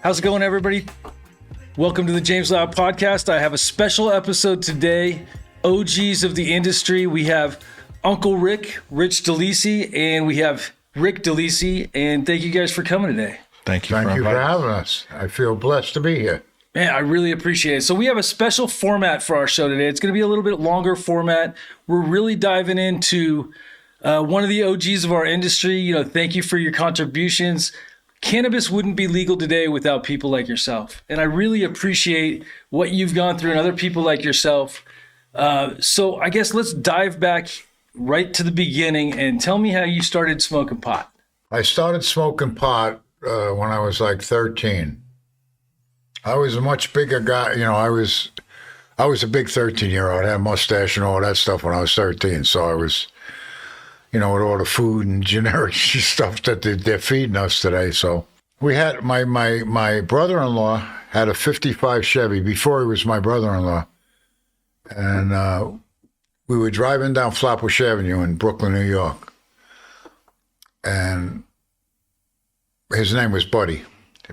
How's it going, everybody? Welcome to the James Loud Podcast. I have a special episode today. OGs of the industry. We have Uncle Rick, Rich DeLisi, and we have Rick DeLisi. And thank you guys for coming today. Thank you for having us. I feel blessed to be here. Man, I really appreciate it. So we have a special format for our show today. It's going to be a little bit longer format. We're really diving into one of the OGs of our industry. You know, thank you for your contributions. Cannabis wouldn't be legal today without people like yourself. And I really appreciate what you've gone through and other people like yourself. So I guess let's dive back right to the beginning and tell me how you started smoking pot. I started smoking pot when I was like 13. I was a much bigger guy. You know, I was a big 13-year-old. I had a mustache and all that stuff when I was 13. So I was, you know, with all the food and generic stuff that they're feeding us today. So we had my brother-in-law had a 55 Chevy before he was my brother-in-law. And we were driving down Flatbush Avenue in Brooklyn, New York. And his name was Buddy.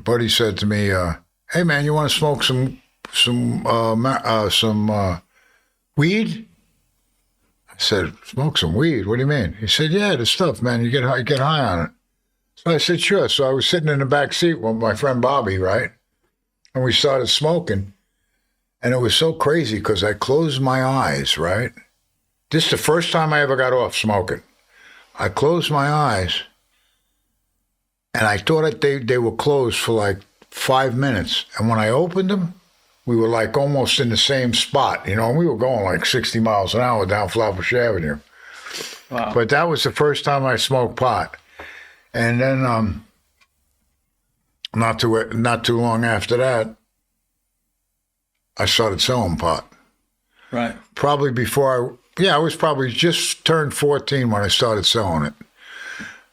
Buddy said to me, "Hey man, you want to smoke some weed?" I said, "Smoke some weed? What do you mean?" He said, "Yeah, the stuff, man. You get high on it." So I said, "Sure." So I was sitting in the back seat with my friend Bobby, right? And we started smoking. And it was so crazy because I closed my eyes, right? This is the first time I ever got off smoking. I closed my eyes, and I thought that they were closed for like 5 minutes. And when I opened them, we were like almost in the same spot, you know, and we were going like 60 miles an hour down Flatbush Avenue. Wow. But that was the first time I smoked pot. And then not too long after that, I started selling pot. Right. Probably before I was probably just turned 14 when I started selling it.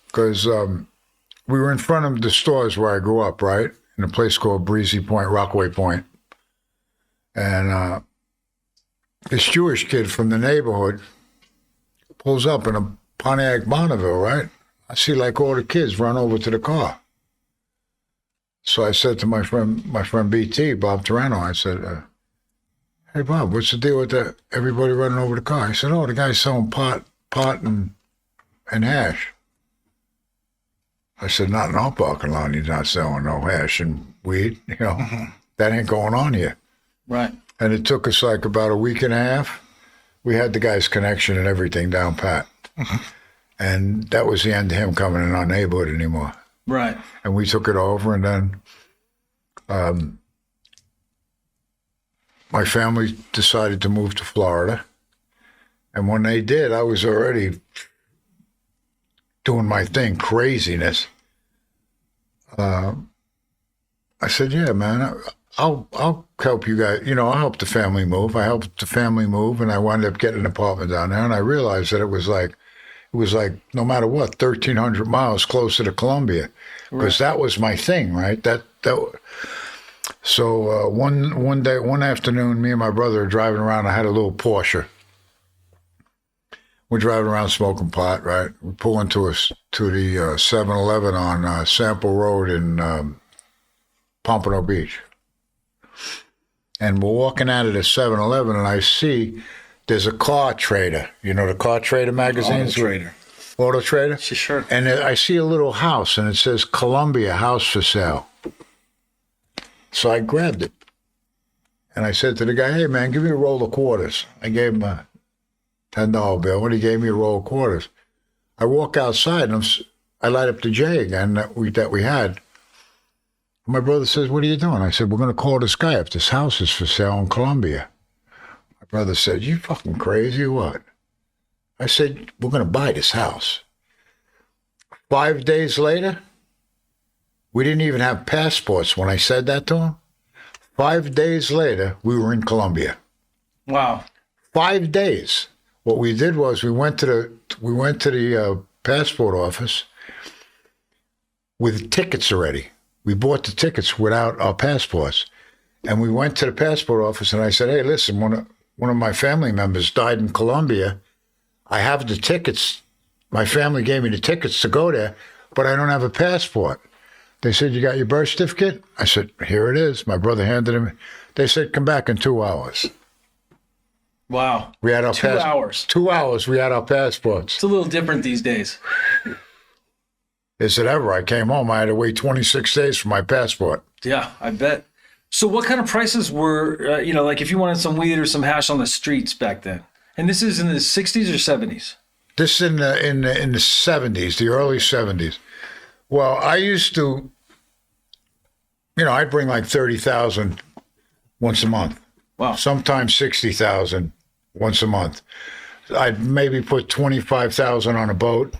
Because we were in front of the stores where I grew up, right? In a place called Breezy Point, Rockaway Point. And this Jewish kid from the neighborhood pulls up in a Pontiac Bonneville, right? I see like all the kids run over to the car. So I said to my friend BT, Bob Tarano, I said, "Hey Bob, what's the deal with everybody running over the car?" He said, "Oh, the guy's selling pot and hash." I said, "Not in our parking lot. He's not selling no hash and weed. You know, that ain't going on here." Right. And it took us like about a week and a half. We had the guy's connection and everything down pat. And that was the end of him coming in our neighborhood anymore. Right. And we took it over, and then my family decided to move to Florida. And when they did, I was already doing my thing, craziness. I said, "Yeah, man, I'll help you guys. You know, I'll help the family move." I helped the family move, and I wound up getting an apartment down there. And I realized that it was like no matter what, 1,300 miles closer to Columbia, because that was my thing, right? So one afternoon, me and my brother are driving around. I had a little Porsche. We're driving around smoking pot, right? We pull into the 7-Eleven on Sample Road in Pompano Beach. And we're walking out of the 7-Eleven, and I see there's a car trader. You know the car trader magazines? Auto trader? Sure. And I see a little house, and it says Columbia House for Sale. So I grabbed it. And I said to the guy, "Hey, man, give me a roll of quarters." I gave him a $10 bill, and he gave me a roll of quarters. I walk outside, and I light up the J again that we had. My brother says, "What are you doing?" I said, "We're going to call this guy up. This house is for sale in Columbia." My brother said, "You fucking crazy or what?" I said, "We're going to buy this house." 5 days later, we didn't even have passports when I said that to him. 5 days later, we were in Columbia. Wow. 5 days. What we did was we went to the passport office with tickets already. We bought the tickets without our passports. And we went to the passport office, and I said, "Hey, listen, one of my family members died in Colombia. I have the tickets. My family gave me the tickets to go there, but I don't have a passport." They said, you got your birth certificate? I said, here it is. My brother handed him. They said, come back in 2 hours. Wow. We had our 2 hours. 2 hours. We had our passports. It's a little different these days. Is it ever? I came home. I had to wait 26 days for my passport. Yeah, I bet. So what kind of prices were, like if you wanted some weed or some hash on the streets back then? And this is in the 60s or 70s? This in the 70s, the early 70s. Well, I used to, I'd bring like 30,000 once a month. Wow. Sometimes 60,000 once a month. I'd maybe put 25,000 on a boat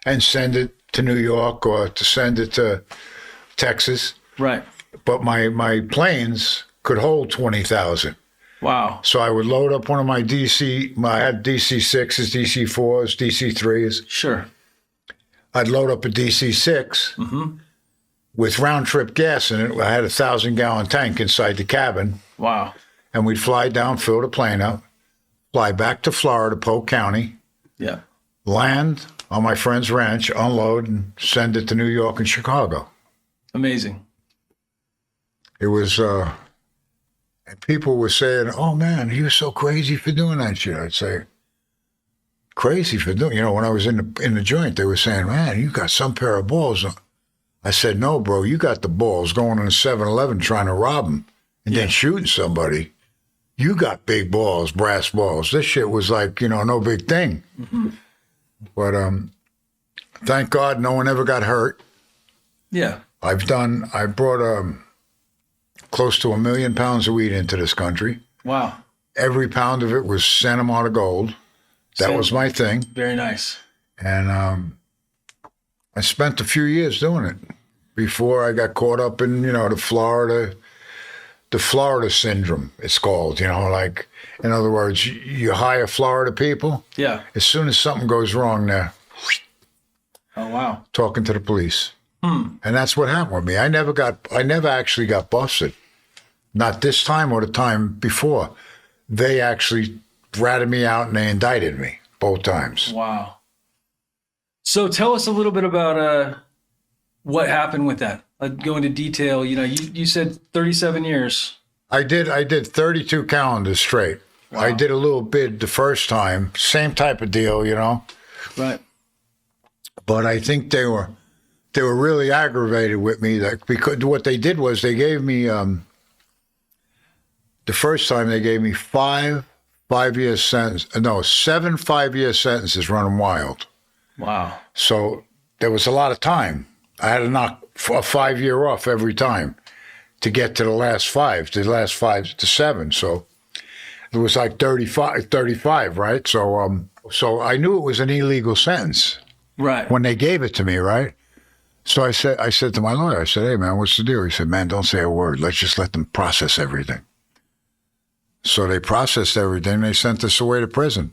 and send it to New York or to send it to Texas. Right. But my planes could hold 20,000. Wow. So I would load up one of my I had DC-6s, DC-4s, DC-3s. Sure. I'd load up a DC-6 with round-trip gas in it. I had a 1,000-gallon tank inside the cabin. Wow. And we'd fly down, fill the plane up, fly back to Florida, Polk County. Yeah. Land on my friend's ranch, unload, and send it to New York and Chicago. Amazing. It was, and people were saying, oh man, he was so crazy for doing that shit. I'd say, crazy for doing, when I was in the joint, they were saying, man, you got some pair of balls. I said, no, bro, you got the balls going in a 7-Eleven trying to rob them and then shooting somebody. You got big balls, brass balls. This shit was like, no big thing. Mm-hmm. But thank God no one ever got hurt. Yeah. I brought close to 1 million pounds of weed into this country. Wow. Every pound of it was Santa Monica gold. That was my thing. Very nice. And I spent a few years doing it before I got caught up in, the Florida syndrome, it's called, like, in other words, you hire Florida people. Yeah. As soon as something goes wrong, they're talking to the police. And that's what happened with me. I never actually got busted. Not this time or the time before. They actually ratted me out and they indicted me both times. Wow. So tell us a little bit about what happened with that. Go into detail. You said 37 years. I did 32 calendars straight. Wow. I did a little bid the first time, same type of deal, Right. But I think they were really aggravated with me because what they did was they gave me the first time they gave me 7 5-year sentences running wild. Wow. So there was a lot of time. I had to knock a 5-year off every time to get to the last 5 to 7. So it was like 35, right? So I knew it was an illegal sentence. Right. When they gave it to me, right? So I said to my lawyer, I said, hey, man, what's the deal? He said, man, don't say a word. Let's just let them process everything. So they processed everything. They sent us away to prison.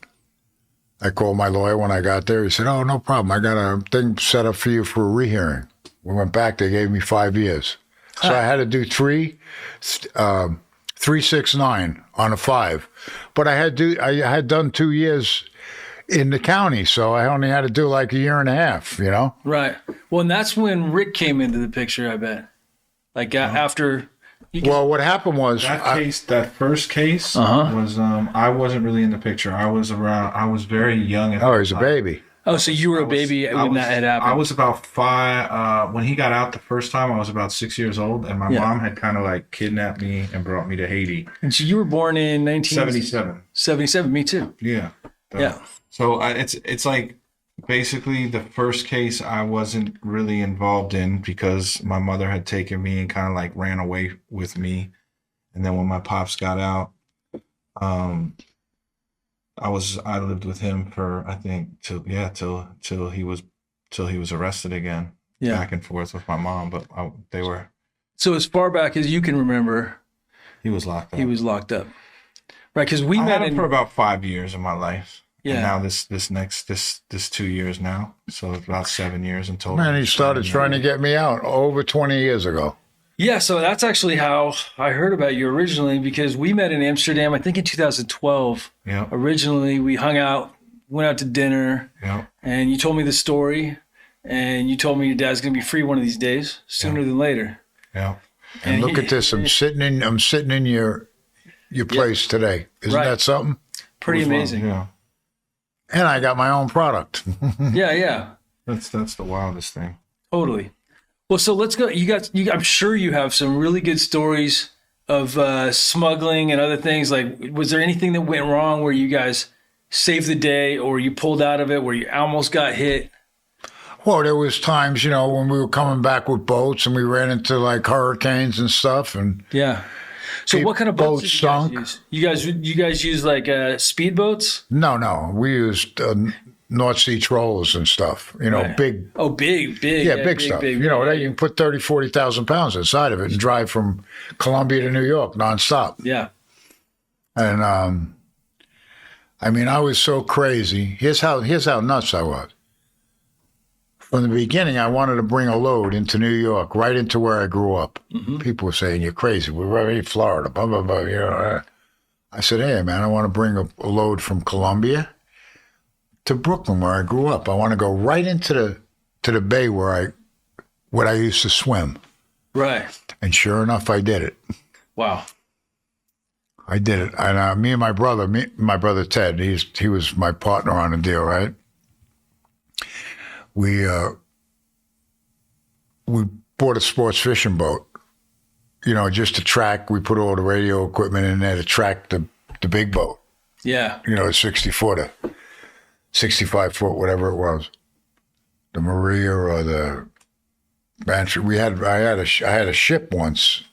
I called my lawyer when I got there. He said, oh, no problem. I got a thing set up for you for a rehearing. We went back. They gave me 5 years. So I had to do 3, 6, 9 on a 5. But I had done 2 years in the county, so I only had to do like a year and a half, Right. Well, and that's when Rick came into the picture, I bet. Like after... Well, what happened was... That first case was... I wasn't really in the picture. I was very young. He was a baby. Oh, so you were a baby when that had happened. I was about 5... when he got out the first time, I was about 6 years old, and my mom had kind of like kidnapped me and brought me to Haiti. And so you were born in 1977. 77, me too. Yeah. So it's like basically the first case I wasn't really involved in because my mother had taken me and kind of like ran away with me. And then when my pops got out, I lived with him for, I think, till he was arrested again. Yeah. Back and forth with my mom, but they were. So as far back as you can remember, he was locked up. Right, because we met him for about 5 years of my life. Yeah. And now this 2 years now, so about 7 years in total. Man, he started trying to get me out over 20 years ago. Yeah, so that's actually how I heard about you originally, because we met in Amsterdam, I think in 2012. Yeah. Originally, we hung out, went out to dinner, and you told me the story, and you told me your dad's going to be free one of these days, sooner than later. Yeah. And look at this. I'm sitting in your place today. Isn't that something? Pretty amazing. Yeah. And I got my own product. Yeah. That's the wildest thing. Totally. Well, so let's go. I'm sure you have some really good stories of smuggling and other things. Like, was there anything that went wrong where you guys saved the day, or you pulled out of it, where you almost got hit? Well, there was times, when we were coming back with boats and we ran into like hurricanes and stuff. And yeah. So what kind of boats did you guys sunk. use? You guys use like speedboats? No. We used North Sea trawlers and stuff, Right. big. Oh, big. Yeah, big stuff. Big, you can put 30, 40,000 pounds inside of it and drive from Columbia to New York nonstop. Yeah. And, I was so crazy. Here's how nuts I was. From the beginning, I wanted to bring a load into New York, right into where I grew up. Mm-hmm. People were saying, "You're crazy. We're right in Florida." Blah blah blah. I said, "Hey, man, I want to bring a load from Columbia to Brooklyn, where I grew up. I want to go right into the bay where I used to swim." Right. And sure enough, I did it. Wow. I did it. And me and my brother Ted, he was my partner on the deal, right? We bought a sports fishing boat, just to track. We put all the radio equipment in there to track the big boat. Yeah. The 60-footer, 65-foot, whatever it was, the Maria or the Bantry. I had a ship once.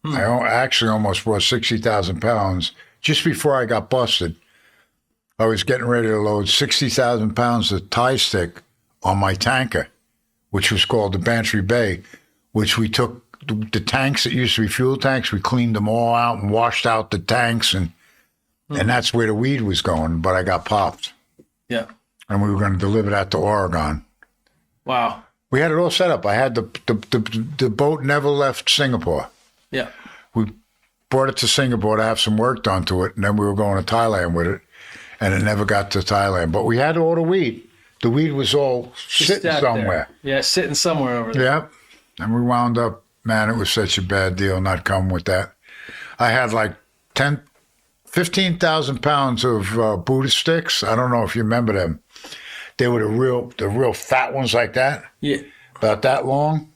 I actually almost brought 60,000 pounds just before I got busted. I was getting ready to load 60,000 pounds of tie stick on my tanker, which was called the Bantry Bay, which we took the tanks that used to be fuel tanks, we cleaned them all out and washed out the tanks, and that's where the weed was going, but I got popped. Yeah. And we were going to deliver that to Oregon. Wow. We had it all set up. I had the boat never left Singapore. Yeah. We brought it to Singapore to have some work done to it, and then we were going to Thailand with it, and it never got to Thailand. But we had all the weed. The weed was all sitting somewhere. There. Yeah, sitting somewhere over there. Yep. And we wound up, man, it was such a bad deal not coming with that. I had like 15,000 pounds of Buddha sticks. I don't know if you remember them. They were the real fat ones like that. Yeah. About that long.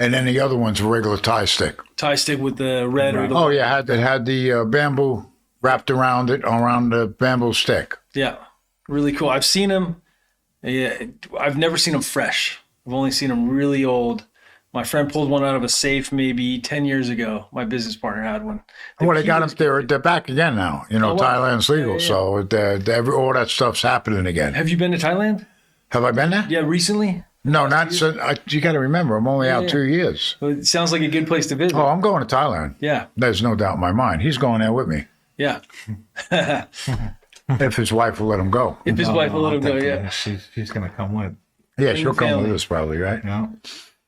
And then the other one's a regular tie stick. Tie stick with the red or the... Oh, yeah. It had the bamboo wrapped around the bamboo stick. Yeah. Really cool. I've seen them. Yeah, I've never seen them fresh. I've only seen them really old. My friend pulled one out of a safe maybe 10 years ago. My business partner had one. Well, they got them. They're back again now. Thailand's legal, so all that stuff's happening again. Have you been to Thailand? Have I been there? Yeah, recently? No, not so. You got to remember, I'm only out 2 years. Well, it sounds like a good place to visit. Oh, I'm going to Thailand. Yeah. There's no doubt in my mind. He's going there with me. Yeah. If his wife will let him go. If his wife will let him go, yeah. She's going to come with. Yeah, she'll come with us probably, right? Yeah.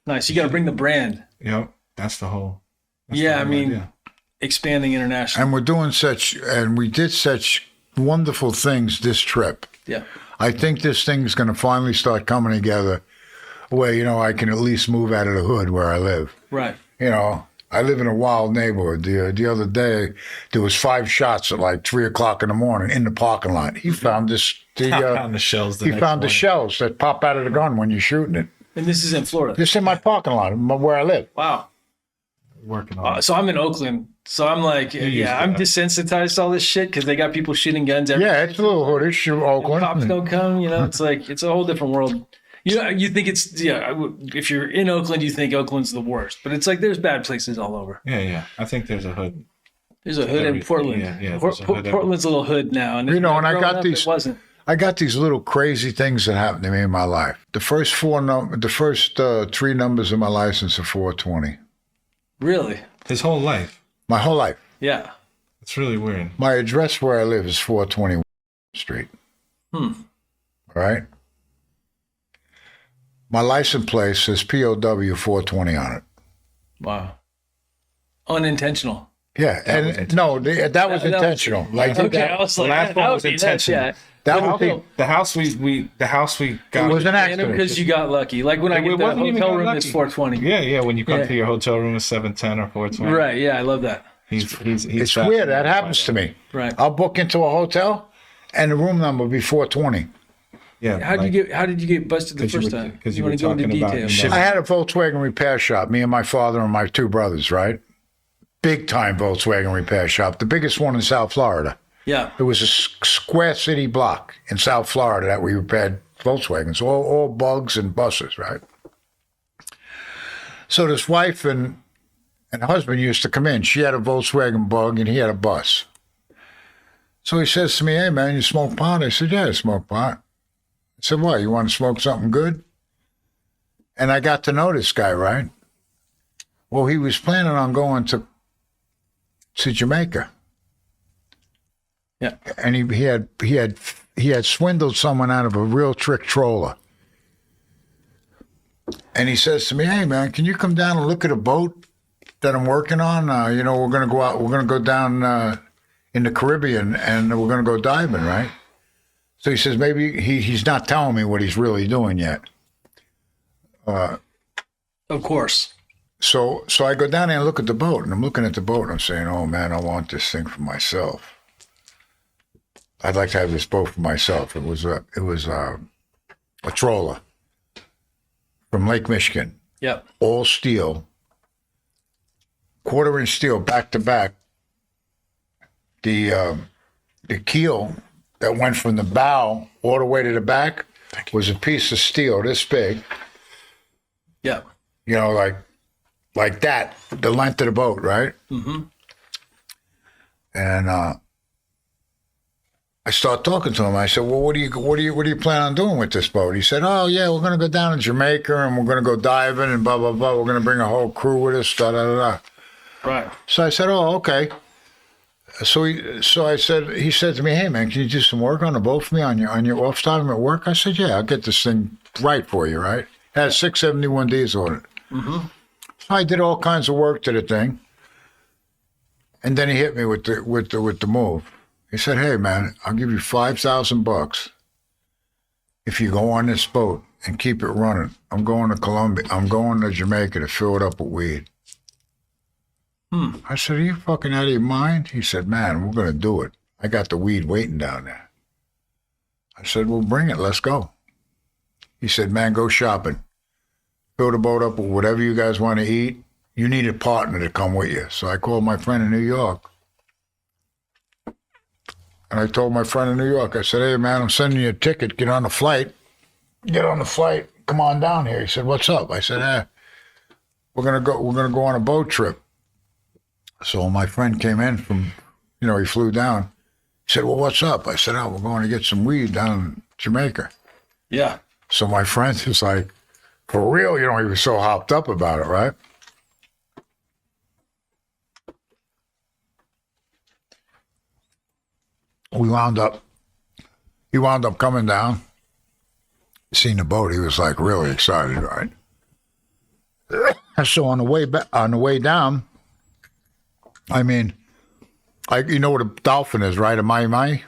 Nice. You got to bring the brand. Yep. That's the whole. Idea. Expanding internationally. And we did such wonderful things this trip. Yeah. I think this thing's going to finally start coming together where, I can at least move out of the hood where I live. Right. I live in a wild neighborhood. The other day, there was 5 shots at like 3 o'clock in the morning in the parking lot. He found the shells. The shells that pop out of the gun when you're shooting it. And this is in Florida. This is in my parking lot where I live. Wow. Working on it. So I'm in Oakland. So I'm like, I'm desensitized to all this shit because they got people shooting guns everywhere. Yeah, it's a little hoodish, Oakland. Cops don't come. It's like it's a whole different world. You think it's if you're in Oakland, you think Oakland's the worst, but it's like there's bad places all over. Yeah. I think there's a hood. There's a hood in Portland. Yeah. Portland's a little hood now, and and I got these. It wasn't. I got these little crazy things that happened to me in my life. The first 3 numbers of my license are 420. Really? His whole life. My whole life. Yeah. It's really weird. My address where I live is 420 Street. All right. My license plate says POW 420 on it. Wow. Unintentional. Yeah, that was intentional. I was like, last one was intentional. That was the house we got. It was an accident. Because you got lucky. Like when I get the hotel room, it's 420. Yeah. When you come to your hotel room, it's 710 or 420. Right. Yeah, I love that. It's weird. That happens to me. Right. I'll book into a hotel, and the room number will be 420. Yeah. How did you get busted the first time? Because you want were to go into talking about details. I had a Volkswagen repair shop. Me and my father and my two brothers. Right. Big time Volkswagen repair shop. The biggest one in South Florida. Yeah. It was a square city block in South Florida that we repaired Volkswagens, all bugs and buses, right? So this wife and husband used to come in. She had a Volkswagen Bug and he had a bus. So he says to me, "Hey, man, you smoke pot?" I said, "Yeah, I smoke pot." I said, "What, you want to smoke something good?" And I got to know this guy, right? Well, he was planning on going to Jamaica. Yeah. And he had swindled someone out of a real trick trawler. And he says to me, "Hey, man, can you come down and look at a boat that I'm working on? We're going to go out. We're going to go down in the Caribbean, and we're going to go diving, right?" So he says, maybe he's not telling me what he's really doing yet. Of course. So I go down there and look at the boat, and I'm looking at the boat, and I'm saying, "Oh, man, I want this thing for myself. I'd like to have this boat for myself." It was a trawler from Lake Michigan. Yep. All steel, 1/4 inch steel, back to back. The keel that went from the bow all the way to the back was a piece of steel this big. Yep. Like that, the length of the boat, right? Mm-hmm. And I start talking to him. I said, "Well, what do you plan on doing with this boat?" He said, "Oh, yeah, we're going to go down to Jamaica and we're going to go diving and blah, blah, blah. We're going to bring a whole crew with us, da, da, da, da." Right. So I said, "Oh, okay." He said to me, "Hey, man, can you do some work on the boat for me on your off time at work?" I said, "Yeah, I'll get this thing right for you, right?" It had 671 diesel on it. Mm-hmm. So I did all kinds of work to the thing. And then he hit me with the move. He said, "Hey, man, I'll give you $5,000 if you go on this boat and keep it running. I'm going to Jamaica to fill it up with weed." I said, "Are you fucking out of your mind?" He said, "Man, we're going to do it. I got the weed waiting down there." I said, "Well, bring it. Let's go." He said, "Man, go shopping. Fill the boat up with whatever you guys want to eat. You need a partner to come with you." So I called my friend in New York. And I told my friend in New York, I said, "Hey, man, I'm sending you a ticket. Get on the flight. Come on down here." He said, "What's up?" I said, we're gonna go on a boat trip." So my friend came in from, he flew down. He said, "Well, what's up?" I said, "Oh, we're going to get some weed down in Jamaica." Yeah. So my friend was like, "For real?" He was so hopped up about it, right? He wound up coming down, seeing the boat. He was like really excited, right? So on the way down, I mean, you know what a dolphin is, right? A mai-mai?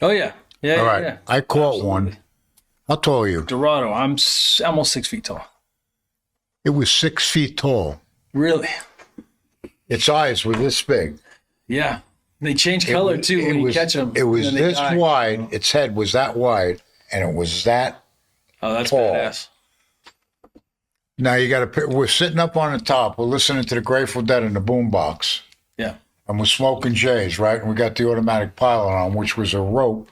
Oh yeah. Yeah. All right. Yeah. I caught one. How tall are you? Dorado. I'm almost 6 feet tall. It was 6 feet tall. Really? Its eyes were this big. Yeah. They change color too when you catch them. It was this wide. Its head was that wide, and it was that that's tall. badass. Now we're sitting up on the top. We're listening to the Grateful Dead in the boombox. Yeah. And we're smoking J's, right? And we got the automatic pilot on, which was a rope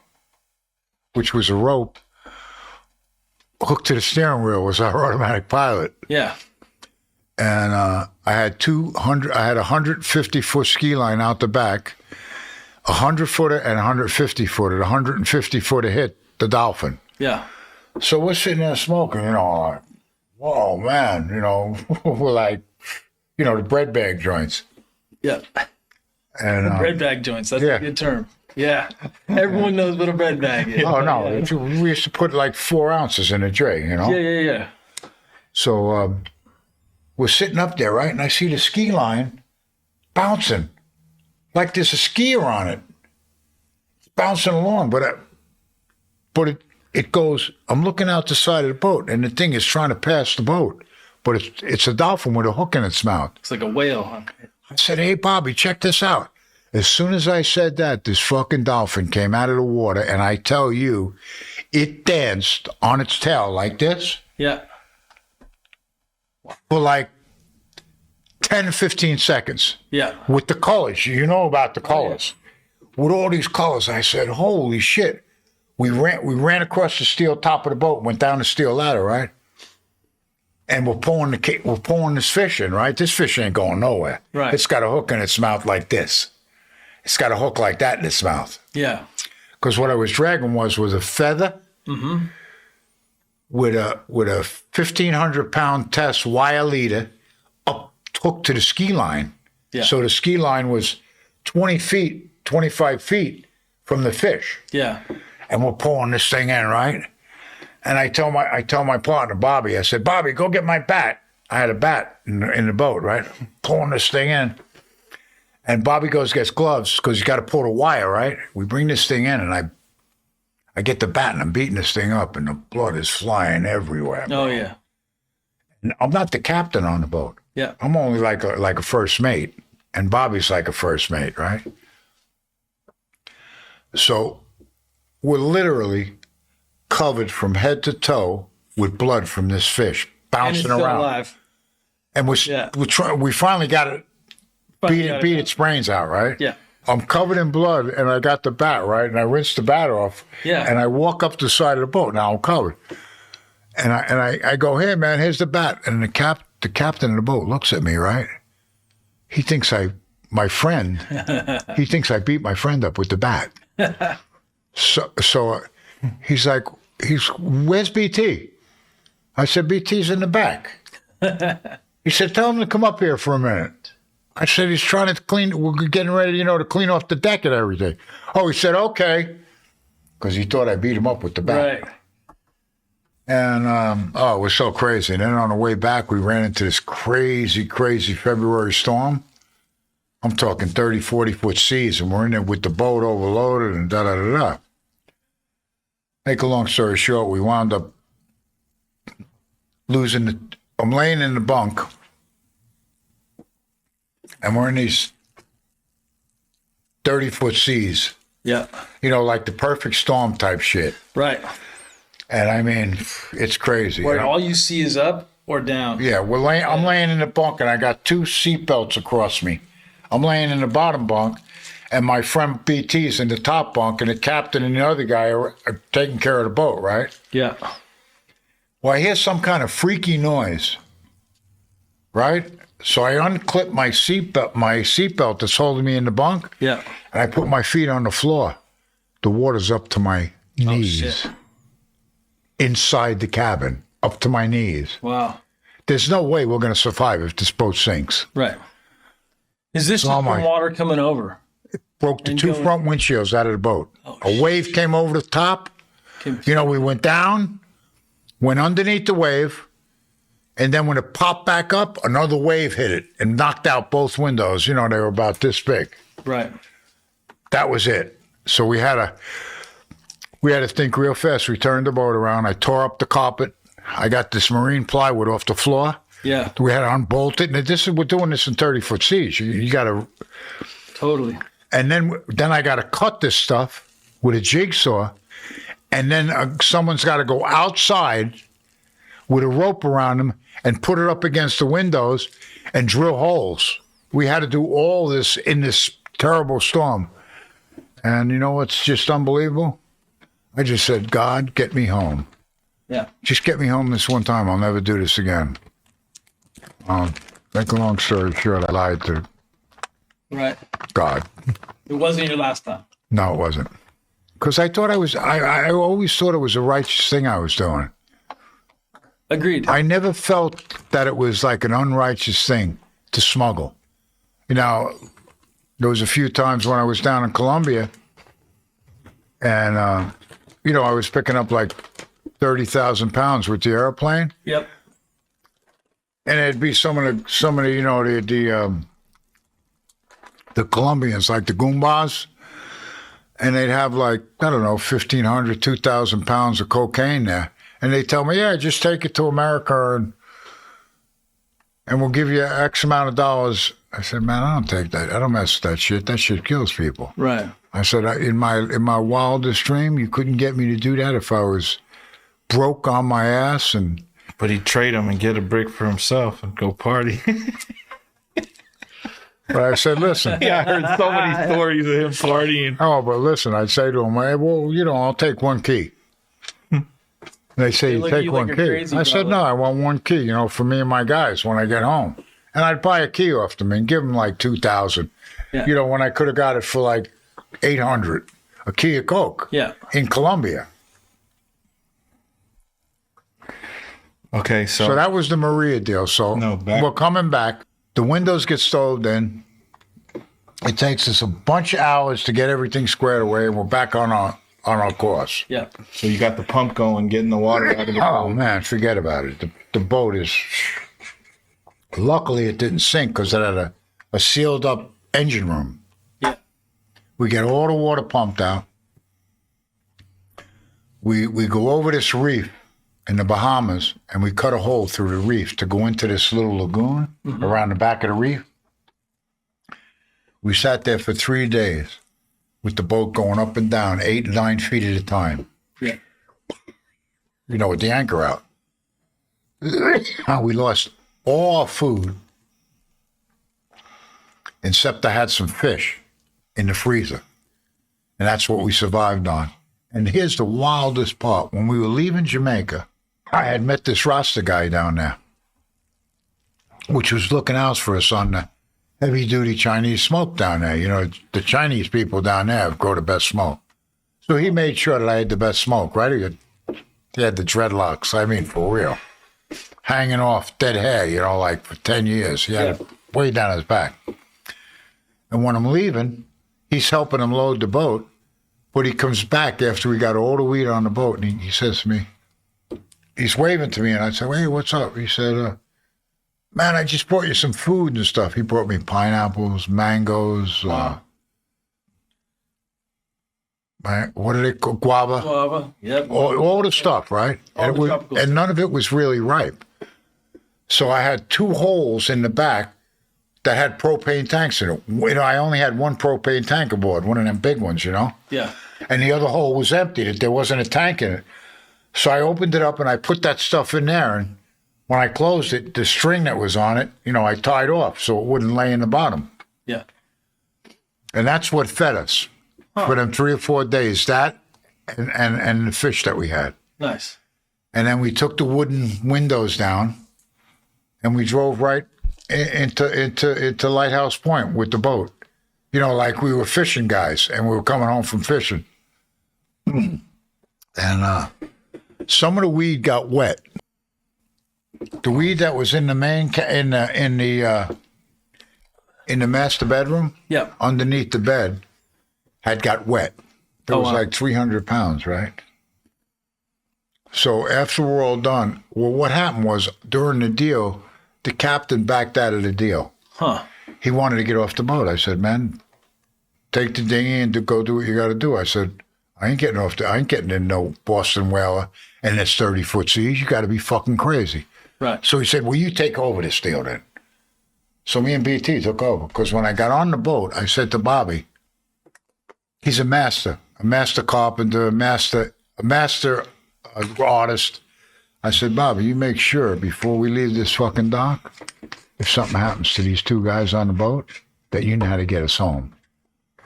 hooked to the steering wheel was our automatic pilot. Yeah. And I had 150-foot ski line out the back, 100-footer and 150-footer. The 150-footer hit the Dolphin. Yeah. So we're sitting there smoking, like, whoa, man, we're like, the bread bag joints. Yeah. And bread bag joints. That's a good term. Yeah. Everyone knows what a bread bag is. Oh, no. Yeah. We used to put like 4 ounces in a tray, Yeah. So we're sitting up there, right? And I see the ski line bouncing like there's a skier on it. It's bouncing along. But but it goes, I'm looking out the side of the boat, and the thing is trying to pass the boat, but it's a dolphin with a hook in its mouth. It's like a whale, huh? I said, hey, Bobby, check this out. As soon as I said that, this fucking dolphin came out of the water, and I tell you, it danced on its tail like this. Yeah. For like 10 to 15 seconds. Yeah. With the colors. You know about the colors. With all these colors, I said, holy shit. We ran across the steel top of the boat, went down the steel ladder, right? And we're pulling this fish in, right? This fish ain't going nowhere. Right. It's got a hook in its mouth like this. It's got a hook like that in its mouth. Yeah. Because what I was dragging was a feather with a 1,500-pound test wire leader up hooked to the ski line. Yeah. So the ski line was 20 feet, 25 feet from the fish. Yeah. And we're pulling this thing in, right? And I tell my partner, Bobby, I said, Bobby, go get my bat. I had a bat in the boat, right? Pulling this thing in. And Bobby goes, gets gloves because you got to pull the wire, right? We bring this thing in, and I get the bat, and I'm beating this thing up, and the blood is flying everywhere. Oh, yeah. And I'm not the captain on the boat. Yeah. I'm only like a first mate, and Bobby's like a first mate, right? So we're literally covered from head to toe with blood from this fish bouncing and it's around. Still alive. And we finally got it. Beat its brains out, right? Yeah. I'm covered in blood, and I got the bat, right? And I rinsed the bat off. Yeah. And I walk up the side of the boat. Now I'm covered. And I go, hey, man, here's the bat. And the captain of the boat looks at me, right? He thinks he thinks I beat my friend up with the bat. So he's like, where's BT? I said, BT's in the back. He said, tell him to come up here for a minute. I said, he's trying to we're getting ready, to clean off the deck and everything. Oh, he said, okay. Because he thought I beat him up with the bat. Right. And, it was so crazy. And then on the way back, we ran into this crazy, crazy February storm. I'm talking 30, 40-foot seas, and we're in there with the boat overloaded and da-da-da-da. Make a long story short, we wound up I'm laying in the bunk, and we're in these 30-foot seas. Yeah. Like the perfect storm type shit. Right. And I mean, it's crazy. Where all you see is up or down. Yeah, I'm laying in the bunk, and I got 2 seatbelts across me. I'm laying in the bottom bunk, and my friend BT's in the top bunk, and the captain and the other guy are taking care of the boat, right? Yeah. Well, I hear some kind of freaky noise, right? So I unclip my seatbelt that's holding me in the bunk. Yeah. And I put my feet on the floor. The water's up to my knees. Shit. Inside the cabin, up to my knees. Wow. There's no way we're going to survive if this boat sinks. Right. Is this just from water coming over? Broke the 2 front windshields out of the boat. A wave came over the top. We went down, went underneath the wave, and then when it popped back up, another wave hit it and knocked out both windows. They were about this big. Right. That was it. So we had to think real fast. We turned the boat around. I tore up the carpet. I got this marine plywood off the floor. Yeah. We had to unbolt it. And we're doing this in 30-foot seas. You got to... Totally. And then I got to cut this stuff with a jigsaw. And then someone's got to go outside with a rope around them and put it up against the windows and drill holes. We had to do all this in this terrible storm. And what's just unbelievable? I just said, God, get me home. Yeah. Just get me home this one time. I'll never do this again. Make a long story short, I lied to God. It wasn't your last time. No, it wasn't. Because I thought I always thought it was a righteous thing I was doing. Agreed. I never felt that it was like an unrighteous thing to smuggle. There was a few times when I was down in Colombia, and, I was picking up like 30,000 pounds with the airplane. Yep. And it'd be some of the Colombians, like the Goombas, and they'd have like, I don't know, 1,500, 2,000 pounds of cocaine there. And they tell me, yeah, just take it to America and we'll give you X amount of dollars. I said, man, I don't take that. I don't mess with that shit. That shit kills people. Right. I said, in my wildest dream, you couldn't get me to do that if I was broke on my ass. But he'd trade him and get a brick for himself and go party. But I said, listen. Yeah, I heard so many stories of him partying. Oh, but listen, I'd say to him, hey, well, I'll take one key. They say, you take one key. Crazy, I said, no, I want one key, for me and my guys when I get home. And I'd buy a key off them and give them like 2,000. Yeah. When I could have got it for like 800, a key of coke. Yeah. In Colombia. Okay, so that was the Maria deal. So we're coming back. The windows get stowed in. It takes us a bunch of hours to get everything squared away, and we're back on our course. Yeah. So you got the pump going, getting the water out of the boat. Oh, man, forget about it. The boat is... Luckily, it didn't sink because it had a sealed-up engine room. Yeah. We get all the water pumped out. We go over this reef in the Bahamas, and we cut a hole through the reef to go into this little lagoon around the back of the reef. We sat there for 3 days with the boat going up and down 8, 9 feet at a time. Yeah. With the anchor out. We lost all our food, except I had some fish in the freezer. And that's what we survived on. And here's the wildest part. When we were leaving Jamaica, I had met this Rasta guy down there, which was looking out for us on the heavy-duty Chinese smoke down there. The Chinese people down there grow the best smoke. So he made sure that I had the best smoke, right? He had the dreadlocks, for real. Hanging off dead hair, like for 10 years. He had it way down his back. And when I'm leaving, he's helping him load the boat, but he comes back after we got all the weed on the boat, and he says to me, he's waving to me, and I said, hey, what's up? He said, man, I just brought you some food and stuff. He brought me pineapples, mangoes, wow. What are they called? Guava. Guava, yep. All the stuff, right? And none of it was really ripe. So I had 2 holes in the back that had propane tanks in it. I only had one propane tank aboard, one of them big ones, Yeah. And the other hole was empty. There wasn't a tank in it. So I opened it up and I put that stuff in there. And when I closed it, the string that was on it, I tied off so it wouldn't lay in the bottom. Yeah. And that's what fed us for them 3 or 4 days. That and the fish that we had. Nice. And then we took the wooden windows down and we drove right into Lighthouse Point with the boat. Like we were fishing guys and we were coming home from fishing. And some of the weed got wet. The weed that was in the in the master bedroom, underneath the bed, had got wet. It was like 300 pounds, right? So after we're all done, what happened was during the deal, the captain backed out of the deal. Huh. He wanted to get off the boat. I said, man, take the dinghy and go do what you got to do. I said, I ain't getting in no Boston whaler and it's 30-foot seas. You got to be fucking crazy. Right. So he said, well, you take over this deal then. So me and BT took over. Because when I got on the boat, I said to Bobby, he's a master carpenter, a master artist. I said, Bobby, you make sure before we leave this fucking dock, if something happens to these 2 guys on the boat, that you know how to get us home.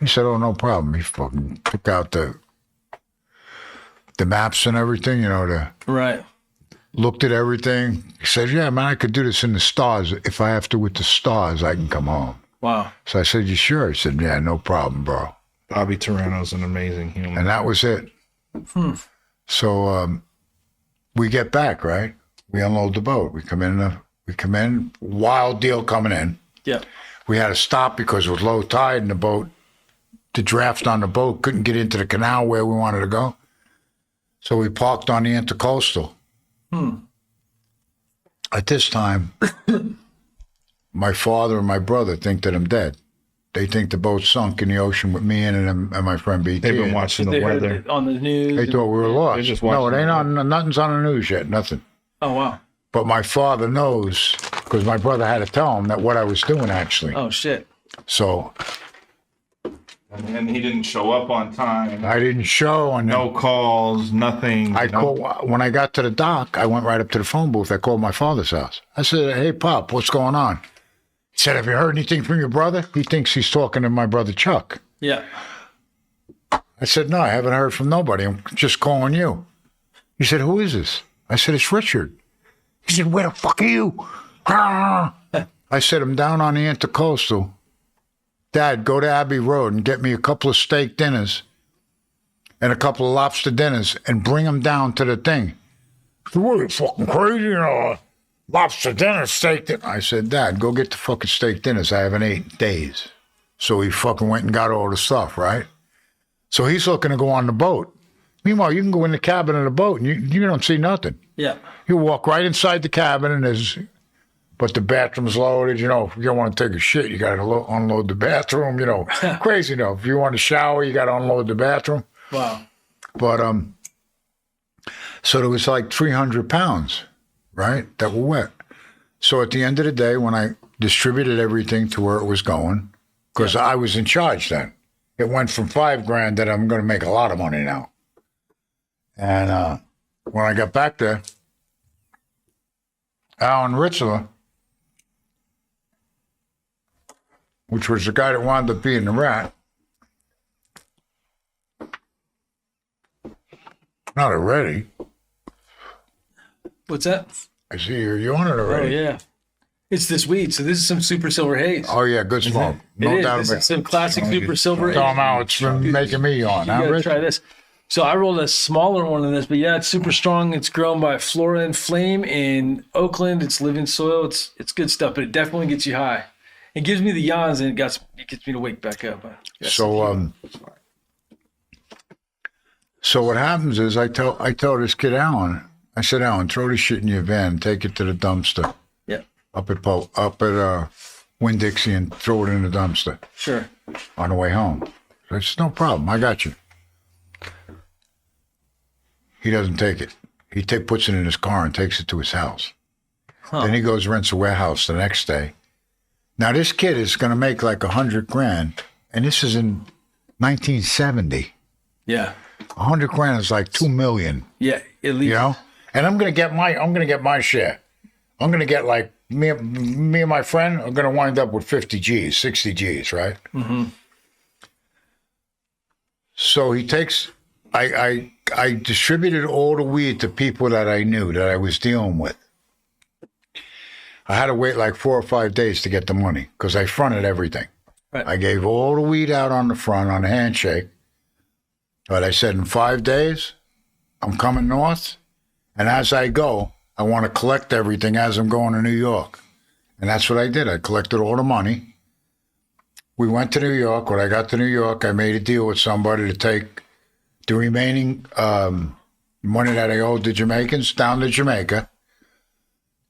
He said, oh, no problem. He fucking took out the maps and everything, Right. Looked at everything. He said, yeah, man, I could do this in the stars. If I have to with the stars, I can come home. Wow. So I said, you sure? He said, yeah, no problem, bro. Bobby Torano's an amazing human. And that was it. So we get back, right? We unload the boat. We come in, wild deal coming in. Yeah. We had to stop because it was low tide and the draft on the boat couldn't get into the canal where we wanted to go. So we parked on the Intercoastal. At this time, my father and my brother think that I'm dead. They think the boat sunk in the ocean with me in it and my friend BT. They've been watching the weather on the news. They thought we were lost. just No, it watching ain't on. Nothing's on the news yet. Nothing. Oh wow. But my father knows because my brother had to tell him that what I was doing actually. Oh shit. So and he didn't show up on time. I didn't show. And No calls, nothing. when I got to the dock, I went right up to the phone booth. I called my father's house. I said, "Hey, Pop, what's going on?" He said, "Have you heard anything from your brother?" He thinks he's talking to my brother Chuck. Yeah. I said, "No, I haven't heard from nobody. I'm just calling you." He said, "Who is this?" I said, "It's Richard." He said, "Where the fuck are you?" I said, "I'm down on the Intercoastal. Dad, go to Abbey Road and get me a couple of steak dinners and a couple of lobster dinners and bring them down to the thing." "What, are you fucking crazy? You know, lobster dinner, steak dinner." I said, "Dad, go get the fucking steak dinners. I haven't ate in days." So he fucking went and got all the stuff, right? So he's looking to go on the boat. Meanwhile, you can go in the cabin of the boat and you don't see nothing. Yeah. You walk right inside the cabin and but the bathroom's loaded. You know, if you don't want to take a shit, you got to unload the bathroom. You know, crazy enough. If you want to shower, you got to unload the bathroom. Wow. But so there was like 300 pounds, right, that were wet. So at the end of the day, when I distributed everything to where it was going, because I was in charge then, it went from $5,000 that I'm going to make a lot of money now. And when I got back there, Alan Ritzler, which was the guy that wound up being the rat, not already. What's that? I see you on it already. Oh yeah. It's this weed, so this is some super silver haze. Oh yeah, good smoke. No it is. doubt This about is some classic super silver haze. Tell him how it's been making me yawn. You Huh, gotta Rich? try this. So I rolled a smaller one than this, but yeah, it's super strong. It's grown by Flora and Flame in Oakland. It's living soil. It's good stuff, but it definitely gets you high. It gives me the yawns and it gets me to wake back up. So what happens is I tell this kid Alan, I said, "Alan, throw this shit in your van and take it to the dumpster Yeah, up at Winn-Dixie and throw it in the dumpster sure. on the way home." So I said, "No problem, I got you." He doesn't take it. He puts it in his car and takes it to his house. Then he goes rents a warehouse the next day. Now this kid is going to make like $100,000, and this is in 1970. Yeah, $100,000 is like $2 million. yeah. At least You know, and I'm gonna get my share. I'm gonna get like me and my friend are gonna wind up with 50 G's, 60 G's, right? Mm-hmm. So he takes. I distributed all the weed to people that I knew that I was dealing with. I had to wait like 4 or 5 days to get the money because I fronted everything. Right. I gave all the weed out on the front on a handshake. But I said in 5 days, I'm coming north. And as I go, I want to collect everything as I'm going to New York. And that's what I did. I collected all the money. We went to New York. When I got to New York, I made a deal with somebody to take the remaining money that I owed the Jamaicans down to Jamaica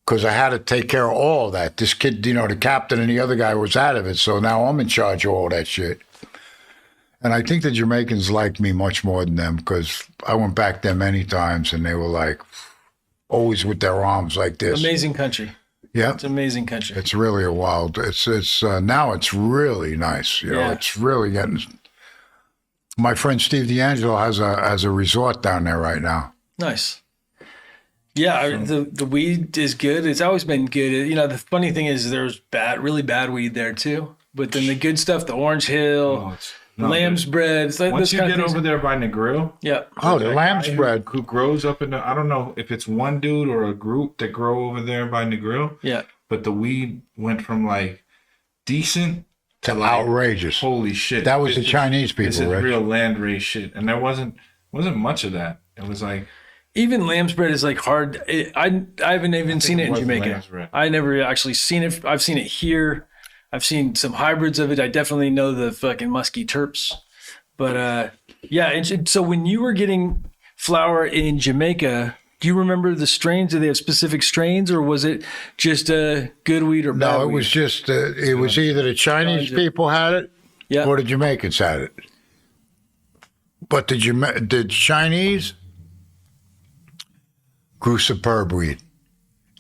because I had to take care of all that. This kid, the captain and the other guy was out of it. So now I'm in charge of all that shit. And I think the Jamaicans liked me much more than them because I went back there many times and they were like always with their arms like this. amazing country. Yeah. It's an amazing country. It's really a wild, it's now it's really nice. Yeah. It's really getting, my friend Steve D'Angelo has a resort down there right now. Nice. Yeah, the weed is good. It's always been good. The funny thing is there's really bad weed there too. But then the good stuff, the Orange Hill, lamb's bread. It's like Once you get over over there by Negril, yeah. Oh, the lamb's bread. who grows up in I don't know if it's one dude or a group that grow over there by Negril. Yeah. But the weed went from like decent to outrageous. Holy shit. That was the Chinese people, This is right? real land race shit. And there wasn't much of that. It was like Even lamb's bread is like hard. I haven't even seen it in wasn't Jamaica. lamb's bread. I never actually seen it. I've seen it here. I've seen some hybrids of it. I definitely know the fucking musky terps. But yeah, and so when you were getting flour in Jamaica, do you remember the strains? Do they have specific strains, or was it just good weed or bad No, it weed? was just, it was either the Chinese people had it Yeah. Or the Jamaicans had it. But the Chinese grew superb weed.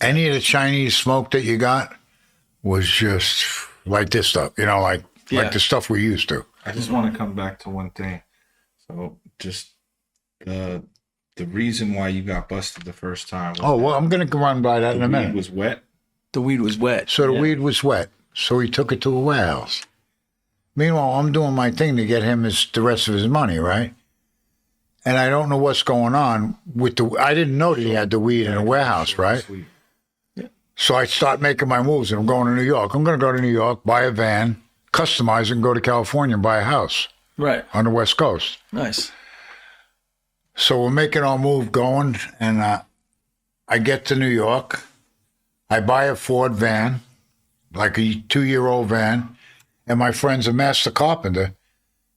Any of the Chinese smoke that you got was just like this stuff, like the stuff we used to. I just want to come back to one thing. So just the reason why you got busted the first time. I'm going to run by that in a minute. The weed was wet? The weed was wet. So the weed was wet. So he took it to a warehouse. Meanwhile, I'm doing my thing to get him the rest of his money, right? And I don't know what's going on with I didn't know that he had the weed in a warehouse, right? Yeah. So I start making my moves, and I'm going to New York. I'm going to go to New York, buy a van, customize it, and go to California and buy a house. Right. On the West Coast. Nice. So we're making our move going, and I get to New York. I buy a Ford van, like a 2-year-old van, and my friend's a master carpenter.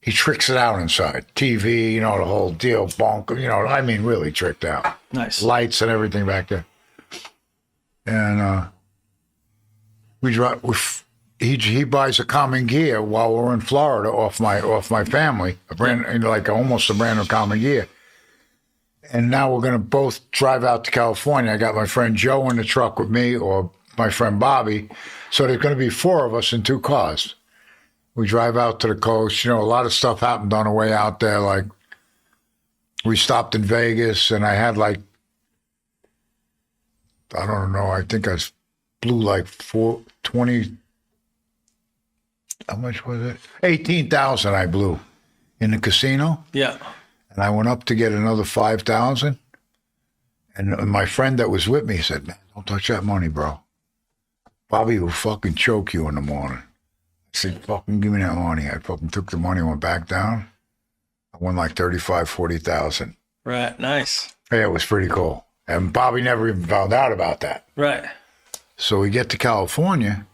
He tricks it out inside. TV, the whole deal, bunk, really tricked out. Nice. Lights and everything back there. And we drive. He buys a common gear while we're in Florida off my family, almost a brand new common gear. And now we're going to both drive out to California. I got my friend Joe in the truck with me, or my friend Bobby. So there's going to be 4 of us in 2 cars. We drive out to the coast. A lot of stuff happened on the way out there. Like, we stopped in Vegas, and I had I don't know, I think I blew like 20. How much was it? 18,000 I blew in the casino. Yeah. And I went up to get another 5,000. And my friend that was with me said, "Man, don't touch that money, bro. Bobby will fucking choke you in the morning." I said, "Fucking give me that money." I fucking took the money and went back down. I won like 35, 40,000. Right. Nice. Yeah, it was pretty cool. And Bobby never even found out about that. Right. So we get to California,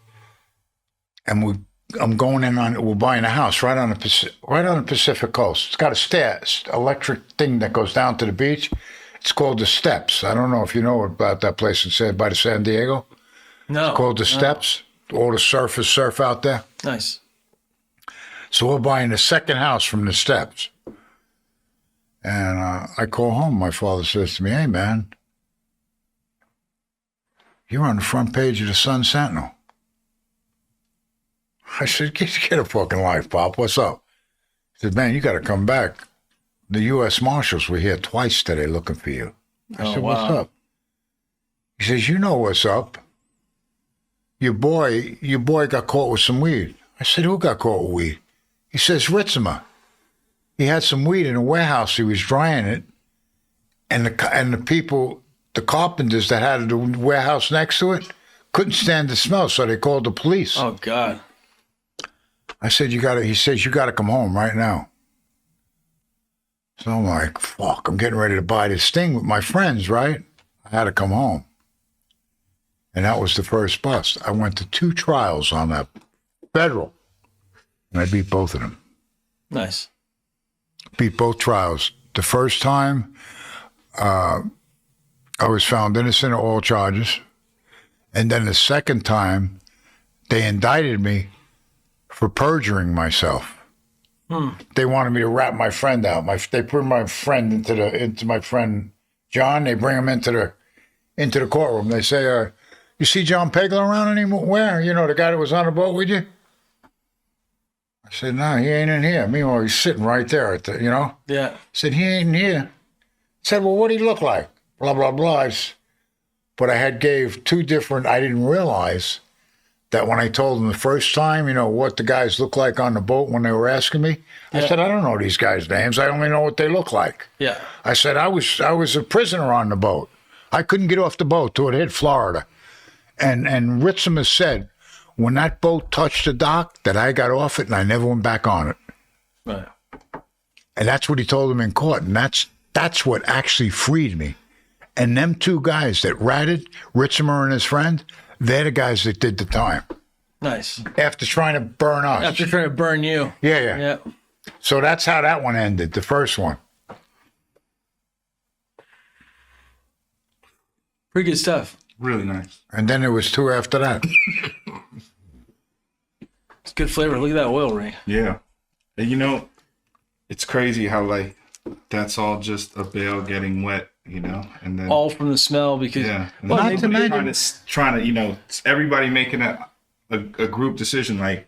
and we're buying a house right on the Pacific coast. It's got a electric thing that goes down to the beach. It's called the Steps. I don't know if you know about that place by the San Diego. No. It's called the Steps. All the surfers surf out there. Nice. So we're buying the second house from the Steps. And I call home. My father says to me, "Hey, man, you're on the front page of the Sun Sentinel." I said, get a fucking life, Pop. What's up? He said, "Man, you got to come back. The U.S. Marshals were here twice today looking for you." I said, "What's up?" He says, "You know what's up. Your boy got caught with some weed." I said, "Who got caught with weed?" He says, "Ritzema. He had some weed in a warehouse. He was drying it. And the people, the carpenters that had the warehouse next to it, couldn't stand the smell, so they called the police." Oh, God. I said, he says, "You got to come home right now." So I'm like, fuck, I'm getting ready to buy this thing with my friends, right? I had to come home. And that was the first bust. I went to 2 trials on that federal, and I beat both of them. Nice. Beat both trials. The first time, I was found innocent of all charges. And then the second time, they indicted me for perjuring myself. They wanted me to rat my friend out. They put my friend into my friend John. They bring him into the courtroom. They say, "You see John Pegler around anymore? Where? The guy that was on the boat with you?" I said, "No, he ain't in here." Meanwhile, he's sitting right there Yeah. I said, "He ain't in here." I said, "Well, what did he look like?" Blah, blah, blah. But I gave 2 different, I didn't realize that when I told them the first time, what the guys look like on the boat when they were asking me, I said, "I don't know these guys' names. I only know what they look like." Yeah. I said, I was a prisoner on the boat. I couldn't get off the boat till it hit Florida. And Ritzema said, when that boat touched the dock, that I got off it and I never went back on it. Right. And that's what he told them in court. And that's what actually freed me. And them 2 guys that ratted, Ritzema and his friend, they're the guys that did the time. Nice. After trying to burn us. After trying to burn you. Yeah. Yeah. So that's how that one ended, the first one. Pretty good stuff. Really nice. And then there was 2 after that. Good flavor. Look at that oil ring. Yeah. And you know, it's crazy how like that's all just a bale getting wet, you know, and then all from the smell because well, not to mention trying to, you know, everybody making a group decision like,